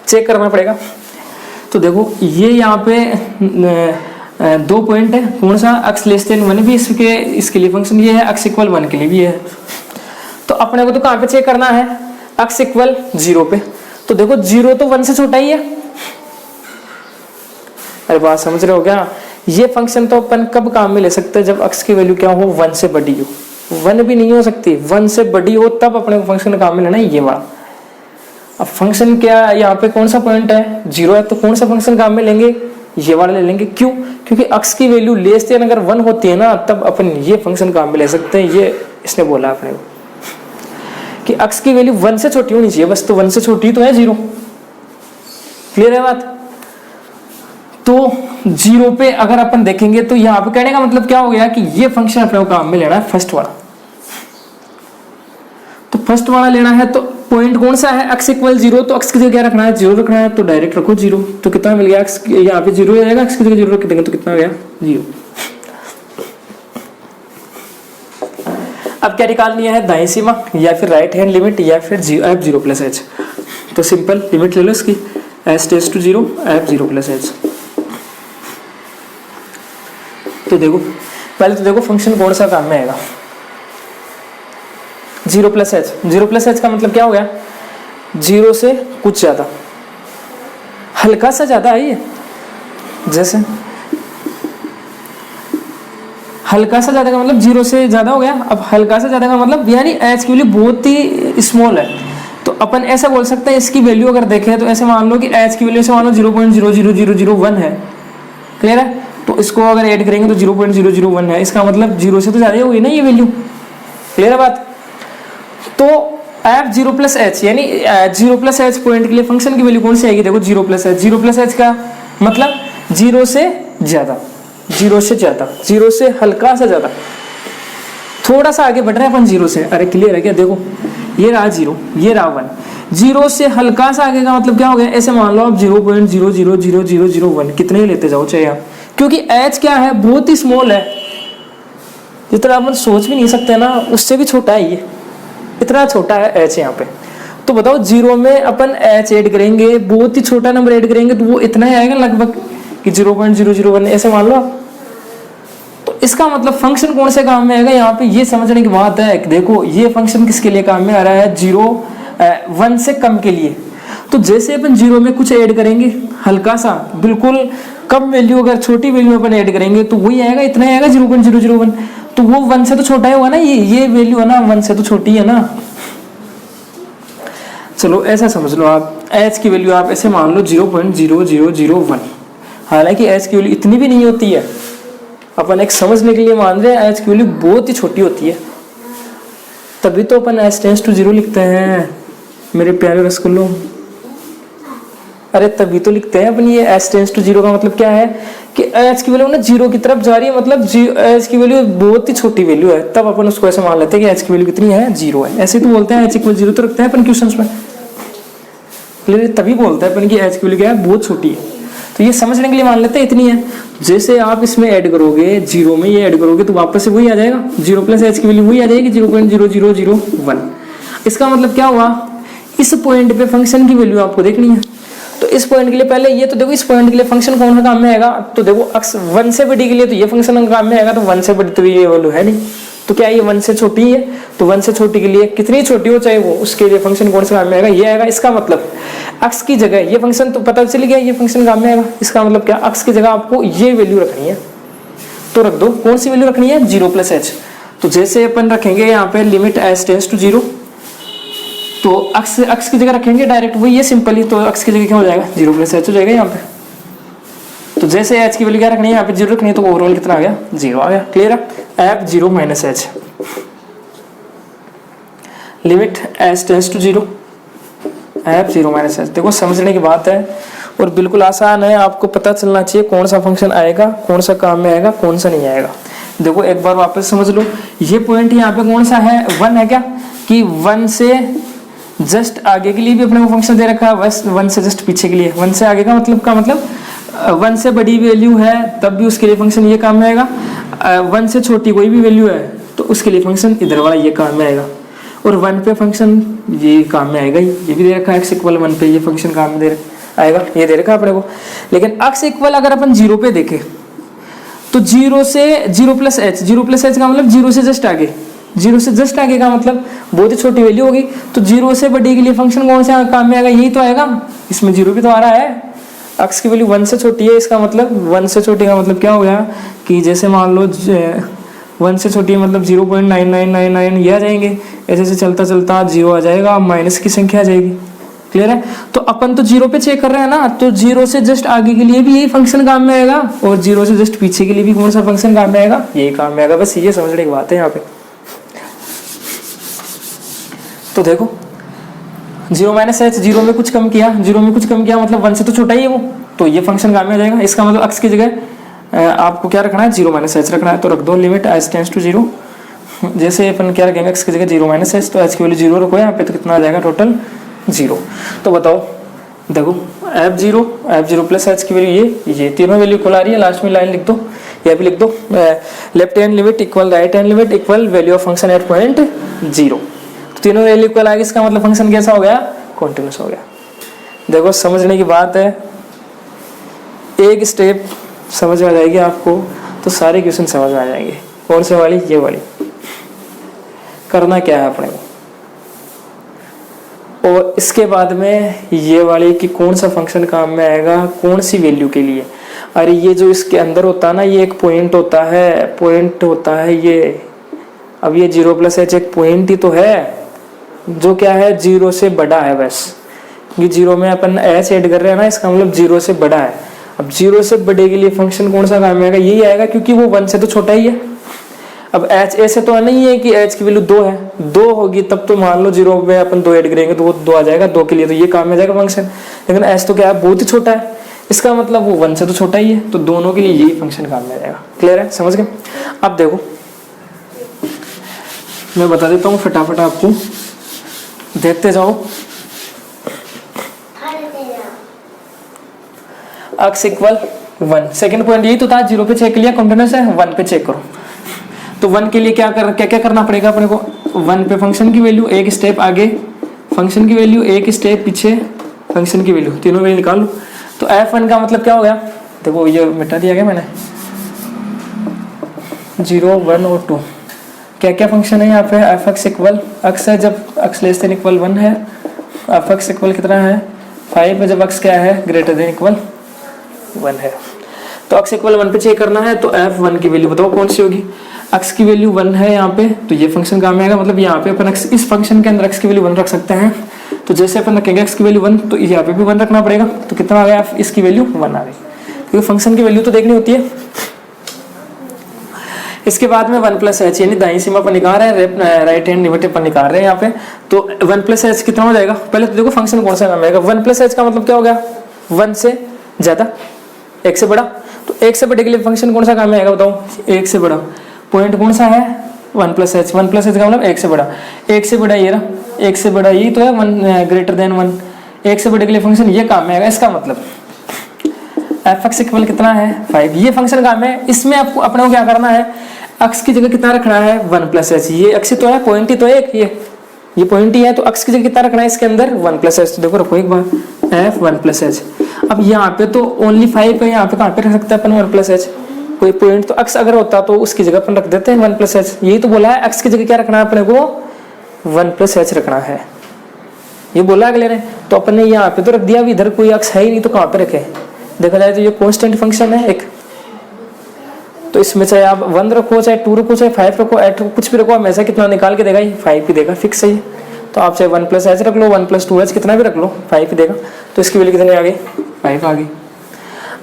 [SPEAKER 1] चेक करना पड़ेगा। तो देखो ये यहाँ पे 2 पॉइंट है, कौन सा x लेस देन 1 भी इसके लिए फंक्शन ये है, x इक्वल 1 के लिए भी है। तो अपने को तो कहाँ पे चेक करना है, x इक्वल 0 पे। तो देखो 0 तो 1 से छोटा ही है। अरे बात समझ रहे हो क्या? ये फंक्शन तो अपन कब काम में ले सकते हैं, जब x की वैल्यू क्या हो, 1 से बड़ी हो। 1 भी नहीं हो सकती, 1 से बड़ी हो तब अपने को फंक्शन काम में लेना है ये वाला। अब फंक्शन क्या यहाँ पे कौन सा पॉइंट है, 0 है, तो कौन सा फंक्शन काम में लेंगे, ये वाला ले लेंगे। क्यों? क्योंकि x की वैल्यू लेस देन अगर 1 होती है ना, तब अपन ये फंक्शन काम में ले सकते हैं। ये इसने बोला अपने को कि x की वैल्यू 1 से छोटी होनी चाहिए बस, तो 1 से छोटी तो है 0। क्लियर है बात? तो 0 पे अगर अपन देखेंगे तो यहाँ पे कहने का मतलब क्या हो गया कि ये फंक्शन अपने को काम में लेना है फर्स्ट वाला। तो फर्स्ट वाला लेना है तो पॉइंट कौन सा है, x इक्वल 0, तो x की जगह क्या रखना है, 0 रखना है, तो डायरेक्ट रखो 0। तो कितना मिल गया, x यहाँ पे 0 आएगा, x की जगह 0 रख देंगे तो कितना हो गया 0। अब क्या निकालनी है, दाईं सीमा या फिर राइट हैंड लिमिट या फिर f0 प्लस h। तो सिंपल लिमिट ले लो इसकी, s tends to 0 f0 plus h। तो देखो पहले तो देखो फंक्शन कौन सा काम में आएगा, 0 प्लस h। 0 प्लस h का मतलब क्या हो गया, 0 से कुछ ज्यादा, हल्का सा ज्यादा है ये। जैसे हल्का सा ज्यादा का मतलब 0 से ज्यादा हो गया। अब हल्का सा ज्यादा का मतलब यानी h की वैल्यू बहुत ही स्मॉल है। तो अपन ऐसा बोल सकते हैं, इसकी वैल्यू अगर देखें तो ऐसे मान लो कि h की वैल्यू से मान लो 0.00001 है। क्लियर है? तो इसको अगर ऐड करेंगे तो 0.001 है, इसका मतलब 0 से तो ज्यादा होगी ना ये वैल्यू। क्लियर है बात? तो f0 प्लस h यानी 0 प्लस h पॉइंट के लिए फंक्शन की वैल्यू कौन सी आएगी, देखो 0 प्लस h। 0 प्लस h का मतलब 0 से ज्यादा, 0 से ज्यादा, 0 से हल्का सा ज्यादा, थोड़ा सा आगे बढ़ रहे हैं अपन 0 से। अरे क्लियर है क्या? देखो ये रहा 0, ये रहा 1, 0 से हल्का सा आगे का मतलब क्या हो गया, ऐसे मान लो आप 0.00001 कितने ही लेते जाओ चाहे आप, क्योंकि h क्या है बहुत ही स्मॉल है, जितना अपन सोच भी नहीं सकते ना, उससे भी छोटा है ये, इतना छोटा है h यहाँ पे। तो बताओ 0 में अपन h ऐड करेंगे, बहुत ही छोटा नंबर ऐड करेंगे तो वो इतना ही आएगा लगभग कि 0.001 ऐसे मान लो आप। तो इसका मतलब फंक्शन कौन से काम में आएगा यहाँ पे, ये समझने की बात है। देखो ये फंक्शन किसके लिए काम में आ रहा है, 1 से कम के लिए। तो जैसे अपन 0 में कुछ ऐड करेंगे हल्का सा, बिल्कुल कम वैल्यू, अगर छोटी वैल्यू अपन ऐड करेंगे तो वही आएगा, इतना ही आएगा 0.001। तो वो 1 से तो छोटा ही होगा ना, ये वैल्यू है ना 1 से तो छोटी है ना। चलो ऐसा समझ लो आप, h की वैल्यू आप ऐसे मान लो 0.0001। हालांकि h की वैल्यू इतनी भी नहीं होती है, अपन एक समझने के लिए मान रहे हैं h की वैल्यू बहुत ही छोटी होती है, तभी तो अपन h टेंड्स टू 0 लिखते हैं मेरे प्यारे रसगुल्लो। अरे तभी तो लिखते हैं अपन ये h टेंड्स टू 0 का मतलब क्या है कि h की वैल्यू ना 0 की तरफ जा रही है, मतलब h की वैल्यू बहुत ही छोटी वैल्यू है, तब अपन उसको ऐसे मान लेते हैं कि h की वैल्यू कितनी है, 0 है। ऐसे तो बोलते हैं h इक्वल 0 तो रखते हैं अपन क्वेश्चंस में, तभी बोलते हैं अपन की h की वैल्यू क्या है, बहुत छोटी है। तो ये समझने के लिए मान लेते हैं इतनी है। जैसे आप इसमें ऐड करोगे 0 में ये ऐड करोगे तो वापस से वही आ जाएगा, 0 प्लस h की वैल्यू वही आ जाएगी 0.0001। इसका मतलब क्या हुआ, इस पॉइंट पे फंक्शन की वैल्यू आपको देखनी है। तो इस पॉइंट के लिए पहले ये तो देखो, इस पॉइंट के लिए फंक्शन कौन सा काम में आएगा, तो देखो x 1 से बड़ी के लिए तो ये फंक्शन काम में आएगा, तो 1 से बड़ी तो ये वैल्यू है नहीं, तो क्या ये 1 से छोटी है, तो 1 से छोटी के लिए कितनी छोटी हो चाहे वो, उसके लिए फंक्शन कौन सा काम में आएगा, ये आएगा। इसका मतलब x की जगह ये फंक्शन, तो पता चल गया ये फंक्शन काम में आएगा। इसका मतलब क्या, x की जगह आपको ये वैल्यू रखनी है, तो रख दो। कौन सी वैल्यू रखनी है, 0 प्लस h। तो जैसे अपन रखेंगे यहाँ पे लिमिट s टेंड्स टू 0, तो x की जगह रखेंगे डायरेक्ट वही है सिंपली, तो x की जगह क्या हो जाएगा, 0 प्लस h हो जाएगा यहाँ पे। तो जैसे h की वैल्यू क्या रखनी है, यहाँ पे 0 रखनी है, तो ओवरऑल कितना आ गया, 0 आ गया। क्लियर है, f0 minus h limit s tends to 0 f0 minus h। देखो समझने की बात है और बिल्कुल आसान है, आपको पता चलना चाहिए कौन सा फंक्शन आएगा, कौन सा काम में आएगा, कौन सा नहीं आएगा। देखो एक बार वापस समझ लो, ये पॉइंट यहाँ पे कौन सा है, 1 है क्या, कि 1 से जस्ट आगे के लिए भी अपने को फंक्शन दे रखा है, बस 1 से जस्ट पीछे के लिए, 1 से आगे का मतलब 1 से बड़ी वैल्यू है तब भी उसके लिए फंक्शन ये काम में आएगा, 1 से छोटी कोई भी वैल्यू है तो उसके लिए फंक्शन इधर वाला ये काम में आएगा, और 1 पे फंक्शन ये काम में आएगा ही, ये भी दे रखा है x इक्वल 1 पे ये फंक्शन काम में दे आएगा, ये दे रखा है अपने को। लेकिन x इक्वल अगर अपन 0 पे देखें तो 0 से 0 प्लस h का मतलब 0 से जस्ट आगे, 0 से जस्ट आगे का मतलब बहुत ही छोटी वैल्यू होगी, तो 0 से बड़ी के लिए फंक्शन कौन सा काम में आएगा, यही तो आएगा, इसमें 0 भी तो आ रहा है, x की वैल्यू 1 से छोटी है, इसका मतलब 1 से छोटी का मतलब क्या हो गया कि जैसे मान लो 1 से छोटी है मतलब 0.9999 ये आ जाएंगे, ऐसे से चलता चलता 0 आ जाएगा, माइनस की संख्या आ जाएगी। क्लियर है, तो अपन तो 0 पे चेक कर रहे हैं ना, तो 0 से जस्ट आगे के लिए भी यही फंक्शन काम में आएगा, और 0 से जस्ट पीछे के लिए भी कौन सा फंक्शन काम में आएगा, यही काम में आएगा, बस ये समझने की बात है यहाँ पे। तो देखो 0 माइनस h, 0 में कुछ कम किया, 0 में कुछ कम किया मतलब 1 से तो छोटा ही है वो, तो ये फंक्शन काम में आ जाएगा। इसका मतलब x की जगह आपको क्या रखना है, 0 माइनस h रखना है, तो रख दो लिमिट h टेंड्स टू 0। जैसे अपन क्या रखेंगे, x की जगह 0 माइनस h, तो h की वैल्यू 0 रखो यहाँ पे, तो कितना आ जाएगा टोटल 0। तो बताओ देखो f0 प्लस h की वैल्यू ये तीनों वैल्यू इक्वल आ रही है, लास्ट में लाइन लिख दो, ये भी लिख दो, left hand limit equal right hand limit equal value of function at point 0, तो तीनों वैल्यू इक्वल आ गई, इसका मतलब फंक्शन कैसा हो गया, कॉन्टिन्यूस हो गया। देखो समझने की बात है, एक स्टेप समझ में आ जाएगी आपको तो सारे क्वेश्चन समझ में आ जाएंगे। कौन से वाली, ये वाली, करना क्या है अपने को, और इसके बाद में ये वाली कि कौन सा फंक्शन काम में आएगा कौन सी वैल्यू के लिए। अरे ये जो इसके अंदर होता है ना, ये एक पॉइंट होता है ये, अब ये 0 प्लस h एक पॉइंट ही तो है जो क्या है 0 से बड़ा है, बस ये 0 में अपन h ऐड कर रहे हैं ना, इसका मतलब 0 से बड़ा है। अब 0 से बड़े के लिए फंक्शन कौन सा काम में आएगा, यही आएगा, क्योंकि वो 1 से तो छोटा ही है। अब h ऐसे तो नहीं है कि h की वैल्यू 2 है, 2 होगी तब तो मान लो 0 में अपन 2 ऐड करेंगे तो वो 2 आ जाएगा, 2 के लिए तो ये काम में आ जाएगा फंक्शन। लेकिन h तो क्या है, बहुत ही छोटा है, इसका मतलब वो 1 से तो छोटा ही है, तो दोनों के लिए यही फंक्शन काम में आ जाएगा। क्लियर है, समझ गए। अब देखो मैं बता देता हूँ फटाफट, आपको देखते जाओ। x इक्वल 1, सेकेंड पॉइंट यही तो था, 0 पे चेक किया कॉन्टिन्यूस है, 1 पे चेक करो। तो 1 के लिए क्या करना पड़ेगा अपने को, 1 पे फंक्शन की वैल्यू एक स्टेप आगे, फंक्शन की वैल्यू एक स्टेप पीछे, फंक्शन की वैल्यू, तीनों वैल्यू निकाल लो। तो f1 का मतलब क्या हो गया, देखो ये मिटा दिया गया मैंने, 0 1 और 2 क्या क्या फंक्शन है यहाँ पे, f(x) इक्वल x है जब x लेस देन इक्वल 1 है, f(x) इक्वल कितना है 5 है जब x क्या है ग्रेटर देन इक्वल 1 है। तो x इक्वल 1 पे चेक करना है, तो f1 की वैल्यू बताओ कौन सी होगी, x की वैल्यू 1 है यहाँ पे, तो ये फंक्शन काम में आएगा, मतलब यहाँ पे अपन x, इस फंक्शन के अंदर x की वैल्यू 1 रख सकते हैं। तो जैसे अपन रखेंगे x की वैल्यू 1 तो यहाँ पे भी 1 रखना पड़ेगा, तो कितना आ गया, इसकी वैल्यू 1 आ गई, क्योंकि फंक्शन की वैल्यू तो देखनी होती है। इसके बाद में 1 प्लस h, यानी दाईं सीमा पर निकाल रहे हैं, राइट हैंड लिमिट पर निकाल रहे हैं यहाँ पे, तो 1 प्लस h कितना हो जाएगा, पहले तो देखो फंक्शन कौन सा काम आएगा, 1 प्लस h का मतलब क्या हो गया, 1 से ज्यादा 1 से बड़ा, तो 1 से बड़े के लिए फंक्शन कौन सा काम में आएगा बताओ, 1 से बड़ा, पॉइंट कौन सा है 1 प्लस h, 1 प्लस h का मतलब 1 से बड़ा, 1 से बड़ा ये रहा, 1 से बड़ा ये तो है 1 ग्रेटर देन 1, 1 से बड़े के लिए फंक्शन ये काम में आएगा। इसका मतलब f(x) इक्वल कितना है 5, ये फंक्शन काम है। इसमें आपको अपने को क्या करना है, x की जगह कितना रखना है 1 प्लस h, ये x ही तो है, पॉइंट ही तो है, ये पॉइंट ही है, तो x की जगह कितना रखना है इसके अंदर 1 प्लस h। तो देखो रखो एक बार f1 प्लस h, अब यहाँ पे तो ओनली 5 है, यहाँ पे कहाँ पे रख सकते हैं अपन 1 प्लस h, कोई पॉइंट तो x अगर होता तो उसकी जगह अपन रख देते हैं 1 प्लस h। यही तो बोला है x की जगह क्या रखना है अपने को 1 प्लस h रखना है, ये बोला अगले ने, तो अपन ने यहाँ पे तो रख दिया, अभी इधर कोई x है ही नहीं तो कहाँ पे रखे, देखा जाए तो ये कांस्टेंट फंक्शन है एक, तो इसमें चाहे आप 1 रखो चाहे 2 रखो चाहे 5 रखो 8 रखो कुछ भी रखो, हमेशा कितना निकाल के देगा, ये 5 ही देगा, फिक्स है। तो आप चाहे 1 प्लस h रख लो 1 प्लस 2h कितना भी रख लो 5 ही देगा, तो इसकी वैल्यू कितनी आ गई 5 आ गई।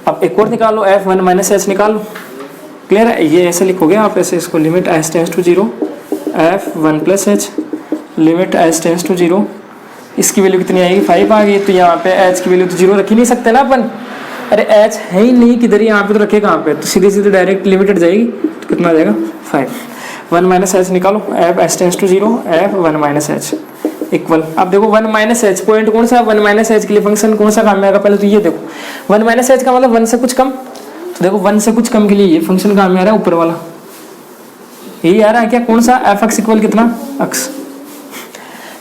[SPEAKER 1] अब एक और निकाल लो f1 माइनस h निकाल लो। क्लियर है, ये ऐसे लिखोगे आप, ऐसे इसको limit h tends to 0 f1 plus h limit h tends to 0, इसकी वैल्यू कितनी आएगी 5 आ गई। तो यहाँ पे h की वैल्यू तो 0 रख ही नहीं सकते ना अपन, अरे h है ही नहीं किधर, यहाँ पे तो रखे कहाँ पे, तो सीधे सीधे डायरेक्ट लिमिटेड जाएगी, तो कितना आ जाएगा 5। 1 माइनस एच निकालो, F H tends to 0, F 1 minus H equal. अब देखो 1 माइनस एच पॉइंट कौन सा, 1 माइनस एच के लिए फंक्शन कौन सा काम में आएगा, पहले तो ये देखो 1 माइनस एच का मतलब 1 से कुछ कम, तो देखो 1 से कुछ कम के लिए ये फंक्शन काम में आ रहा है ऊपर वाला, यही आ रहा है क्या, कौन सा एफ एक्स इक्वल कितना एक्स,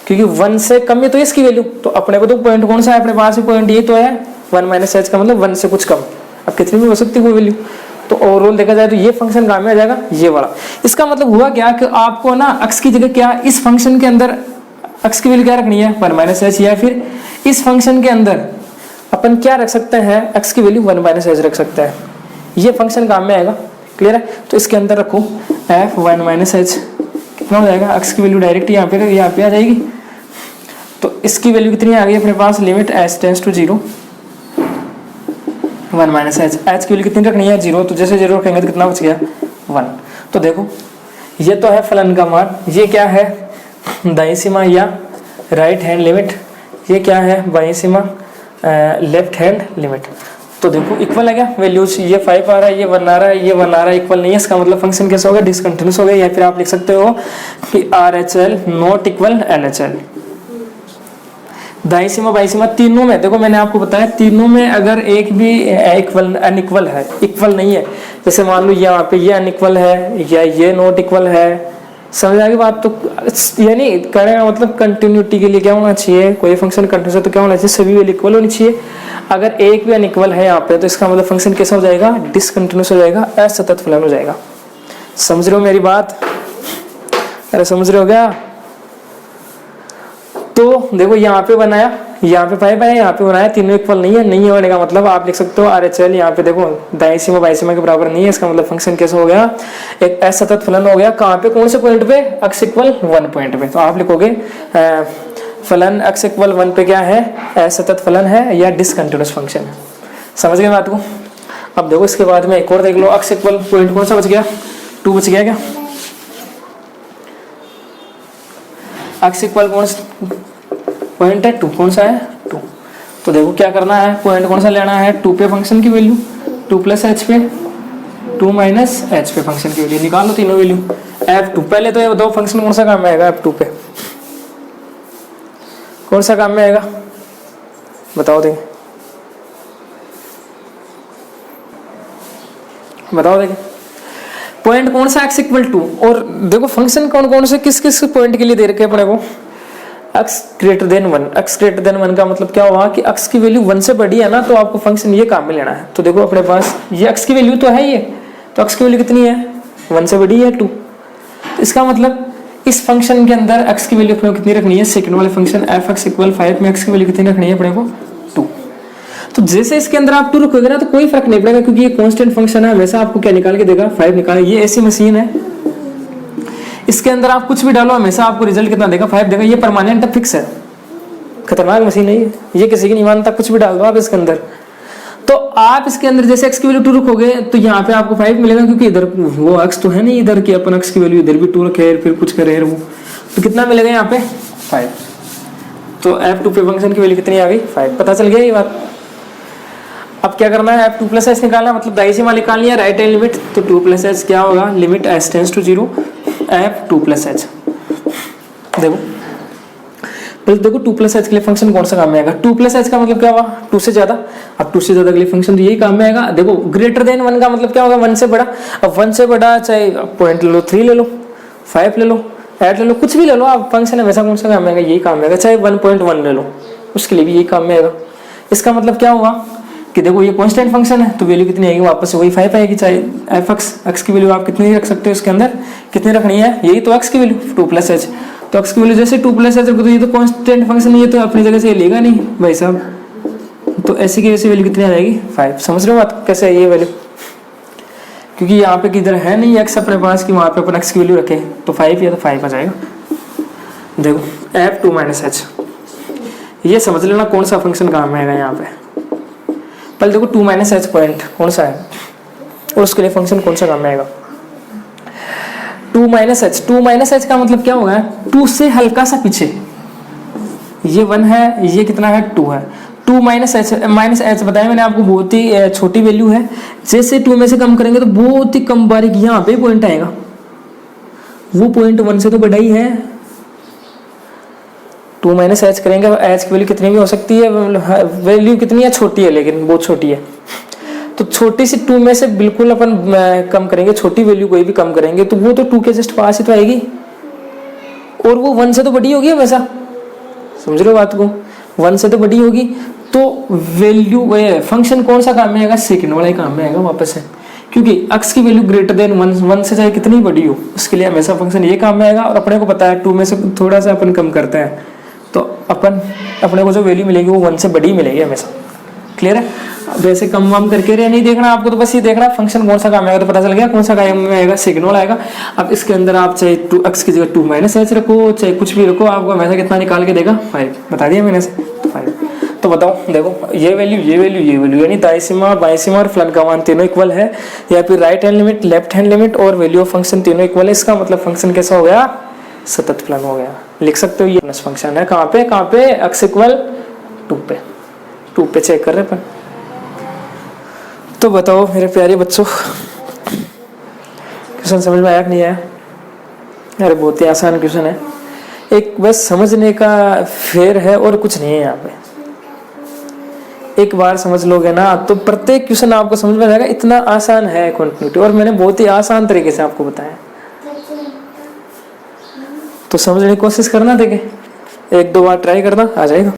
[SPEAKER 1] क्योंकि 1 से कम है तो इसकी वैल्यू, तो अपने को तो पॉइंट कौन सा है अपने पास, पॉइंट ये तो है 1 माइनस एच का मतलब 1 से कुछ कम, अब कितनी भी हो सकती है वो वैल्यू। तो ओवरऑल देखा जाए तो ये फंक्शन काम में आ जाएगा ये वाला। इसका मतलब हुआ क्या कि आपको ना एक्स की जगह क्या इस फंक्शन के अंदर एक्स की वैल्यू क्या रखनी है 1 माइनस एच, या फिर इस फंक्शन के अंदर अपन क्या रख सकते हैं एक्स की वैल्यू 1 माइनस एच रख सकते हैं, ये फंक्शन काम में आएगा। क्लियर है, तो इसके अंदर रखो एफ 1 माइनस एच कितना हो जाएगा, एक्स की वैल्यू डायरेक्ट यहाँ पे आ जाएगी, तो इसकी वैल्यू कितनी आ गई अपने पास, limit H tends to 0 1 minus H, H की वैल्यू कितनी रखनी है 0, तो जैसे 0 रखेंगे तो कितना बच गया 1। तो देखो ये तो है फलन का मान, ये क्या है दाईं सीमा या राइट हैंड लिमिट, ये क्या है बाईं सीमा लेफ्ट हैंड लिमिट। तो देखो इक्वल है क्या वैल्यूज, ये 5 आ रहा है, ये 1 आ रहा है, ये 1 आ रहा है, इक्वल नहीं है, इसका मतलब फंक्शन कैसा हो गया डिसकंटिन्यूअस हो गया, या फिर आप लिख सकते हो कि RHL नॉट इक्वल LHL। दाईं सीमा बाईं सीमा तीनों में देखो मैंने आपको बताया, तीनों में अगर एक भी इक्वल अनइक्वल है, इक्वल नहीं है, जैसे मान लो यहाँ पे ये अनइक्वल है या ये नॉट इक्वल है, समझ आ गई बात। तो यानी कहने का मतलब कंटिन्यूटी के लिए क्या होना चाहिए, कोई फंक्शन कंटिन्यूस है तो क्या होना चाहिए, सभी वैल्यू इक्वल होनी चाहिए। अगर एक भी अनइक्वल है यहाँ पे तो इसका मतलब फंक्शन कैसा हो जाएगा डिसकंटिन्यूस हो जाएगा, असतत फलन हो जाएगा। समझ रहे हो मेरी बात, अरे समझ रहे हो क्या। तो देखो यहाँ पे बनाया, यहाँ पे 5 आया, यहाँ पे बनाया, तीनों इक्वल नहीं है, नहीं होने का मतलब आप लिख सकते हो RHL यहाँ पे देखो दाईं सीमा बाईं सीमा के बराबर नहीं है, इसका मतलब फंक्शन कैसा हो गया एक असतत फलन हो गया। कहाँ पे कौन से पॉइंट पे, x इक्वल 1 पॉइंट पे, तो आप लिखोगे फलन x इक्वल 1 पे क्या है असतत फलन है या डिसकंटिन्यूअस फंक्शन है। समझ गए बात को। अब देखो इसके बाद में एक और देख लो, x इक्वल पॉइंट कौन सा बच गया 2 बच गया क्या, x इक्वल कौन सा पॉइंट है 2, कौन सा है 2। तो देखो क्या करना है, पॉइंट कौन सा लेना है 2 पे फंक्शन की वैल्यू, 2 प्लस एच पे 2 माइनस एच पे फंक्शन की वैल्यू निकालो तीनों वैल्यू f2। पहले तो ये बताओ फंक्शन कौन सा काम में आएगा f2 पे, कौन सा काम में आएगा बताओ, देखें बताओ, देखें पॉइंट कौन सा x इक्वल 2, और देखो फंक्शन कौन कौन से किस किस पॉइंट के लिए दे रखे हैं अपने को, x greater than 1। x greater than 1 का मतलब क्या हुआ कि x की वैल्यू 1 से बड़ी है ना, तो आपको फंक्शन ये काम में लेना है। तो देखो अपने पास ये x की वैल्यू तो है ये, तो x की वैल्यू कितनी है 1 से बड़ी है 2, तो इसका मतलब इस फंक्शन के अंदर x की वैल्यू अपने को कितनी रखनी है, सेकंड वाले फंक्शन f(x = 5) में x की वैल्यू कितनी रखनी है अपने को 2। तो जैसे इसके अंदर आप 2 रखोगे ना तो कोई फर्क नहीं पड़ेगा, क्योंकि ये कांस्टेंट फंक्शन है, वैसा आपको क्या निकाल के देगा 5 निकाल। ये ऐसी मशीन है इसके अंदर आप कुछ भी डालो हमेशा आपको रिजल्ट कितना देगा 5 देगा, ये परमानेंट फिक्स है, खतरनाक मशीन है ये किसी की नहीं मानता, कुछ भी डाल दो आप इसके अंदर। तो आप इसके अंदर जैसे x की वैल्यू 2 रखोगे तो यहाँ पे आपको 5 मिलेगा, क्योंकि इधर वो x तो है नहीं इधर की, अपन x की वैल्यू इधर भी 2 रखे फिर कुछ करे वो, तो कितना मिलेगा यहाँ पे 5। तो f2 पे फंक्शन की वैल्यू कितनी आ गई 5, पता चल गया ये बात। अब क्या करना है f2 प्लस एच निकालना, मतलब दाईं सीमा निकालनी है राइट हैंड लिमिट, तो 2 प्लस एच क्या होगा limit H tends to 0 f2 plus H. देखो पहले देखो 2 प्लस एच के लिए फंक्शन कौन सा काम में आएगा, 2 प्लस एच का मतलब क्या हुआ 2 से ज्यादा, अब 2 से ज्यादा के लिए फंक्शन तो यही काम में आएगा। देखो ग्रेटर देन 1 का मतलब क्या होगा 1 से बड़ा, अब 1 से बड़ा चाहे पॉइंट ले लो 3 ले लो 5 ले लो 8 ले लो, कुछ भी ले लो आप, फंक्शन है वैसा कौन सा काम में आएगा यही काम में आएगा, चाहे 1.1 ले लो उसके लिए भी यही काम में आएगा। इसका मतलब क्या हुआ कि देखो ये कांस्टेंट फंक्शन है तो वैल्यू कितनी आएगी वापस से वही 5 आएगी, चाहे x की वैल्यू आप कितनी रख सकते हो इसके अंदर, कितनी रखनी है यही तो x की वैल्यू 2 प्लस एच, तो x की वैल्यू जैसे 2 प्लस एच तो ये तो कांस्टेंट फंक्शन नहीं है तो अपनी जगह से ये लेगा नहीं भाई साहब, तो ऐसे की वैसे वैल्यू कितनी आ जाएगी 5। समझ रहे हो बात कैसे है ये वैल्यू, क्योंकि यहाँ पे किधर है नहीं x अपने पास कि वहाँ पे अपन x की वैल्यू रखें, तो 5 या तो 5 आ जाएगा। देखो f2 माइनस एच, ये समझ लेना कौन सा फंक्शन काम में आएगा यहाँ पे। पहले देखो 2 माइनस एच पॉइंट कौन सा है और उसके लिए फंक्शन कौन सा काम में आएगा 2 माइनस एच। 2 माइनस एच का मतलब क्या होगा 2 से हल्का सा पीछे, ये 1 है ये कितना है 2 है, 2 2 माइनस एच बताया मैंने आपको, बहुत ही छोटी वैल्यू है। जैसे 2 में से कम करेंगे तो बहुत ही कम बारीक यहाँ पे पॉइंट आएगा, वो पॉइंट 1 से तो बड़ा ही है। 2 माइनस एच करेंगे, एच की वैल्यू कितनी भी हो सकती है, वैल्यू कितनी है, छोटी है, लेकिन बहुत छोटी है। तो छोटी सी 2 में से बिल्कुल अपन कम करेंगे, छोटी वैल्यू कोई भी कम करेंगे तो वो तो 2 के जस्ट पास ही तो आएगी, और वो 1 से तो बड़ी होगी हमेशा, समझ रहे हो बात को, 1 से तो बड़ी होगी। तो वैल्यू फंक्शन कौन सा काम में आएगा, सेकंड वाला ही काम में आएगा वापस है, क्योंकि x की वैल्यू ग्रेटर देन 1 से चाहे कितनी बड़ी हो उसके लिए हमेशा फंक्शन ये काम में आएगा। और अपने को पता है 2 में से थोड़ा सा अपन कम करते हैं तो अपने को जो वैल्यू मिलेगी वो 1 से बड़ी मिलेगी हमेशा। क्लियर है? वैसे कम वाम करके नहीं देखना आपको, तो बस ये देखना फंक्शन कौन सा काम आएगा, तो पता चल गया कौन सा काम में आएगा, सेकंड वाला आएगा। अब इसके अंदर आप चाहे 2x की जगह 2 माइनस एच रखो, चाहे कुछ भी रखो, आपको हमेशा कितना निकाल के देगा 5, बता दिया मैंने से 5। तो बताओ, देखो ये वैल्यू ये वैल्यू ये वैल्यू, यानी दाईं सीमा बाईं सीमा और फलन का मान तीनों इक्वल है, या फिर right hand limit left hand limit और वैल्यू ऑफ फंक्शन तीनों इक्वल है। इसका मतलब फंक्शन कैसा हो गया, सतत फलन हो गया। लिख सकते हो ये फंक्शन है, कहाँ पे x इक्वल 2 पे चेक कर रहे अपन। तो बताओ मेरे प्यारे बच्चों, क्वेश्चन समझ में आया कि नहीं आया? अरे बहुत ही आसान क्वेश्चन है, एक बस समझने का फेर है और कुछ नहीं है यहाँ पे। एक बार समझ लोगे ना तो प्रत्येक क्वेश्चन आपको समझ में आएगा, इतना आसान है कंटिन्यूटी, और मैंने बहुत ही आसान तरीके से आपको बताया। तो समझने की कोशिश करना, देखे 1-2 बार ट्राई करना, आ जाएगा।